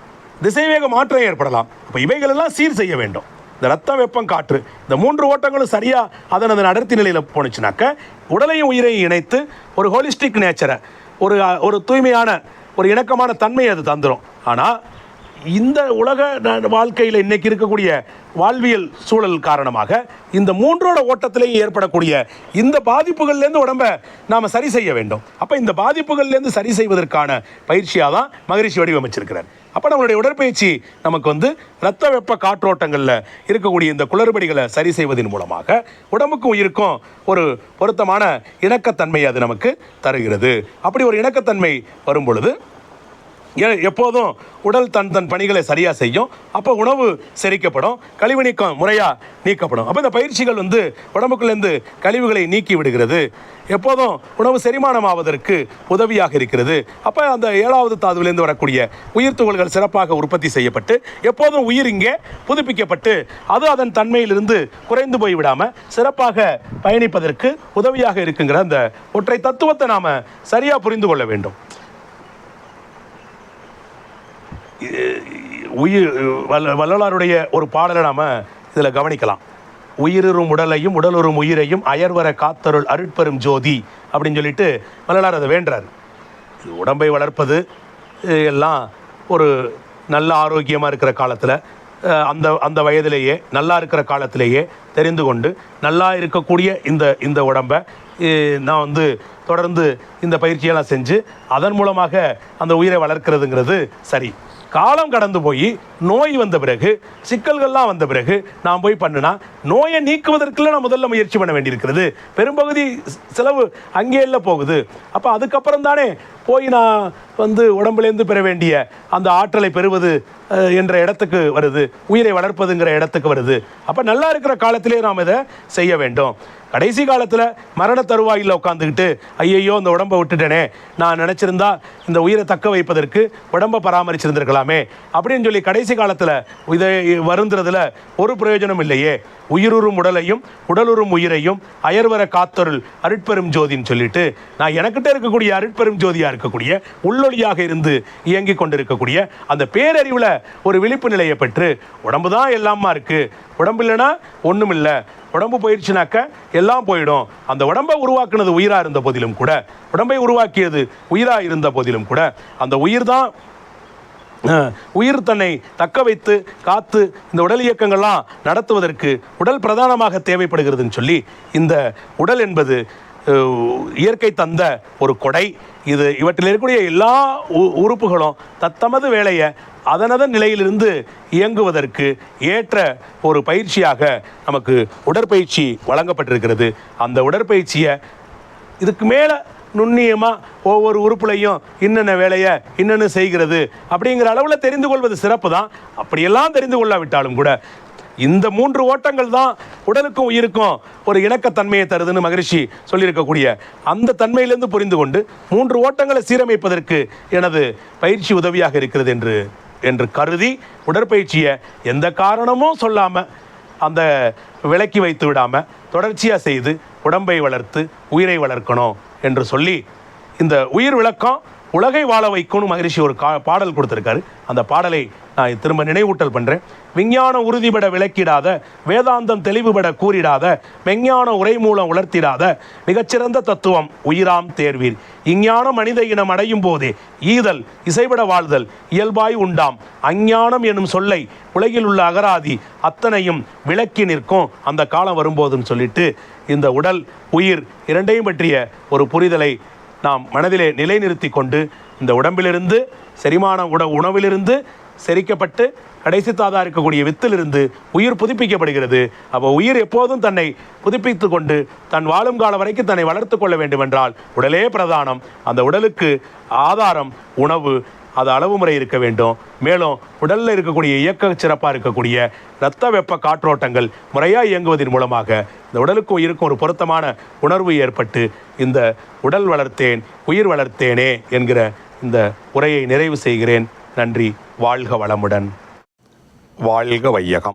திசைவேக மாற்றம் ஏற்படலாம். இப்போ இவைகளெல்லாம் சீர் செய்ய வேண்டும். இந்த ரத்தம், வெப்பம், காற்று இந்த 3 ஓட்டங்களும் சரியாக அதன் அடர்த்தி நிலையில் போணுச்சுனாக்க உடலையும் உயிரையும் இணைத்து ஒரு ஹோலிஸ்டிக் நேச்சரை, ஒரு தூய்மையான ஒரு இணக்கமான தன்மையை அது தந்துடும். ஆனால் இந்த உலக வாழ்க்கையில் இன்றைக்கி இருக்கக்கூடிய வாழ்வியல் சூழல் காரணமாக இந்த 3ஓட ஓட்டத்திலேயும் ஏற்படக்கூடிய இந்த பாதிப்புகள்லேருந்து உடம்பை நாம் சரி செய்ய வேண்டும். அப்போ இந்த பாதிப்புகள்லேருந்து சரி செய்வதற்கான பயிற்சியாக தான் மகரிஷி வடிவமைச்சிருக்கிறார். அப்போ நம்மளுடைய உடற்பயிற்சி நமக்கு இரத்த, வெப்ப, காற்றோட்டங்களில் இருக்கக்கூடிய இந்த குளறுபடிகளை சரி செய்வதன் மூலமாக உடம்புக்கும் உயிருக்கும் ஒரு பொருத்தமான இணக்கத்தன்மை அது நமக்கு தருகிறது. அப்படி ஒரு இணக்கத்தன்மை வரும் பொழுது எப்போதும் உடல் தன் பணிகளை சரியாக செய்யும். அப்போ உணவு செரிக்கப்படும், கழிவு நீக்கம் முறையாக நீக்கப்படும். அப்போ இந்த பயிற்சிகள் உடம்புக்குள்ளேருந்து கழிவுகளை நீக்கி விடுகிறது. எப்போதும் உணவு செரிமானம் ஆவதற்கு உதவியாக இருக்கிறது. அப்போ அந்த 7வது தாதுவிலேருந்து வரக்கூடிய உயிர் துகள்கள் சிறப்பாக உற்பத்தி செய்யப்பட்டு எப்போதும் உயிர் இங்கே புதுப்பிக்கப்பட்டு அது அதன் தன்மையிலிருந்து குறைந்து போய்விடாமல் சிறப்பாக பயணிப்பதற்கு உதவியாக இருக்குங்கிற அந்த ஒற்றை தத்துவத்தை நாம் சரியாக புரிந்து கொள்ள வேண்டும். வள்ளலாருடைய ஒரு பாடலை நாம் இதில் கவனிக்கலாம். உயிருறும் உடலையும் உடலுறும் உயிரையும் அயர்வர காத்தருள் அருட்பெரும் ஜோதி அப்படின்னு சொல்லிட்டு வள்ளலார் அதை வேண்டுறார். உடம்பை வளர்ப்பது எல்லாம் ஒரு நல்ல ஆரோக்கியமாக இருக்கிற காலத்தில் அந்த அந்த வயதிலேயே நல்லா இருக்கிற காலத்திலேயே தெரிந்து கொண்டு நல்லா இருக்கக்கூடிய இந்த உடம்பை நான் தொடர்ந்து இந்த பயிற்சியெல்லாம் செஞ்சு அதன் மூலமாக அந்த உயிரை வளர்க்கிறதுங்கிறது சரி. காலம் கடந்து போய் நோய் வந்த பிறகு, சிக்கல்கள்லாம் வந்த பிறகு நான் போய் பண்ணுனா நோயை நீக்குவதற்குள்ள நான் முதல்ல முயற்சி பண்ண வேண்டியிருக்கிறது. பெரும்பகுதி செலவு அங்கே இல்லை போகுது. அப்போ அதுக்கப்புறம் தானே போய் நான் உடம்புலேருந்து பெற வேண்டிய அந்த ஆற்றலை பெறுவது என்ற இடத்துக்கு வருது, உயிரை வளர்ப்பதுங்கிற இடத்துக்கு வருது. அப்போ நல்லா இருக்கிற காலத்திலே நாம் இதை செய்ய வேண்டும். கடைசி காலத்தில் மரண தருவாயில் உட்காந்துக்கிட்டு ஐயையோ இந்த உடம்பை விட்டுட்டேனே, நான் நினச்சிருந்தா இந்த உயிரை தக்க வைப்பதற்கு உடம்பை பராமரிச்சிருந்திருக்கலாமே அப்படின்னு சொல்லி கடைசி காலத்தில் இதை வருந்துறதுல ஒரு பிரயோஜனம் இல்லையே. உயிருறும் உடலையும் உடலுறும் உயிரையும் அயர்வர காத்தொருள் அருட்பெரும் ஜோதின்னு சொல்லிட்டு நான் எனக்கிட்ட இருக்கக்கூடிய அருட்பெரும் ஜோதியாக இருக்கக்கூடிய உள்ளொளியாக இருந்து இயங்கி கொண்டிருக்கக்கூடிய அந்த பேரறிவில் ஒரு விழிப்பு நிலையை பெற்று உடம்பு தான் எல்லாமா இருக்குது, உடம்பு இல்லைன்னா ஒன்றும் இல்லை, உடம்பு போயிடுச்சுனாக்க எல்லாம் போயிடும். அந்த உடம்பை உருவாக்குனது உயிராக இருந்த போதிலும் கூட, உடம்பை உருவாக்கியது உயிராக இருந்த போதிலும் கூட, அந்த உயிர் தன்னை தக்க வைத்து காத்து இந்த உடல் இயக்கங்கள்லாம் நடத்துவதற்கு உடல் பிரதானமாக தேவைப்படுகிறதுன்னு சொல்லி, இந்த உடல் என்பது இயற்கை தந்த ஒரு கொடை. இவற்றில் இருக்கக்கூடிய எல்லா உறுப்புகளும் தத்தமது வேலையை அதனதன் நிலையிலிருந்து இயங்குவதற்கு ஏற்ற ஒரு பயிற்சியாக நமக்கு உடற்பயிற்சி வழங்கப்பட்டிருக்கிறது. அந்த உடற்பயிற்சியை இதுக்கு மேலே நுண்ணியமாக ஒவ்வொரு உறுப்புலையும் இன்னென்ன வேலையை இன்னென்னு செய்கிறது அப்படிங்கிற அளவில் தெரிந்து கொள்வது சிறப்பு தான். அப்படியெல்லாம் தெரிந்து கொள்ளாவிட்டாலும் கூட இந்த 3 ஓட்டங்கள் தான் உடலுக்கும் உயிருக்கும் ஒரு இணக்கத்தன்மையை தருதுன்னு மகரிஷி சொல்லியிருக்கக்கூடிய அந்த தன்மையிலிருந்து புரிந்து கொண்டு 3 ஓட்டங்களை சீரமைப்பதற்கு எனது பயிற்சி உதவியாக இருக்கிறது என்று கருதி உடற்பயிற்சியை எந்த காரணமும் சொல்லாமல் அந்த விலக்கி வைத்து விடாமல் தொடர்ச்சியாக செய்து உடம்பை வளர்த்து உயிரை வளர்க்கணும் என்று சொல்லி இந்த உயிர் விளக்கம் உலகை வாழ வைக்கும்னு மகரிஷி ஒரு பாடல் கொடுத்துருக்காரு. அந்த பாடலை நான் திரும்ப நினைவூட்டல் பண்ணுறேன். விஞ்ஞான உறுதிபட விளக்கிடாத, வேதாந்தம் தெளிவுபட கூறிடாத, மெஞ்ஞான உரை மூலம் உலர்த்திடாத மிகச்சிறந்த தத்துவம் உயிராம் தேர்வீர். இஞ்ஞான மனித இனம் அடையும் போதே ஈதல் இசைபட வாழ்தல் இயல்பாய் உண்டாம். அஞ்ஞானம் எனும் சொல்லை உலகில் உள்ள அகராதி அத்தனையும் விளக்கி நிற்கும் அந்த காலம் வரும்போதுன்னு சொல்லிட்டு, இந்த உடல் உயிர் இரண்டையும் பற்றிய ஒரு புரிதலை நாம் மனதிலே நிலைநிறுத்தி கொண்டு இந்த உடம்பிலிருந்து செரிமான உணவிலிருந்து செரிக்கப்பட்டு கடைசி தாதா இருக்கக்கூடிய வித்திலிருந்து உயிர் புதுப்பிக்கப்படுகிறது. அப்போ உயிர் எப்போதும் தன்னை புதுப்பித்து கொண்டு தன் வாழும் காலம் வரைக்கும் தன்னை வளர்த்து கொள்ள வேண்டுமென்றால் உடலே பிரதானம். அந்த உடலுக்கு ஆதாரம் உணவு, அது அளவு முறை இருக்க வேண்டும். மேலும் உடலில் இருக்கக்கூடிய இயக்க சிறப்பாக இருக்கக்கூடிய இரத்த வெப்ப காற்றோட்டங்கள் முறையாக இயங்குவதன் மூலமாக இந்த உடலுக்கும் உயிருக்கும் ஒரு பொருத்தமான உணர்வு ஏற்பட்டு இந்த உடல் வளர்த்தேன் உயிர் வளர்த்தேனே என்கிற இந்த உரையை நிறைவு செய்கிறேன். நன்றி. வாழ்க வளமுடன். வாழ்க வையகம்.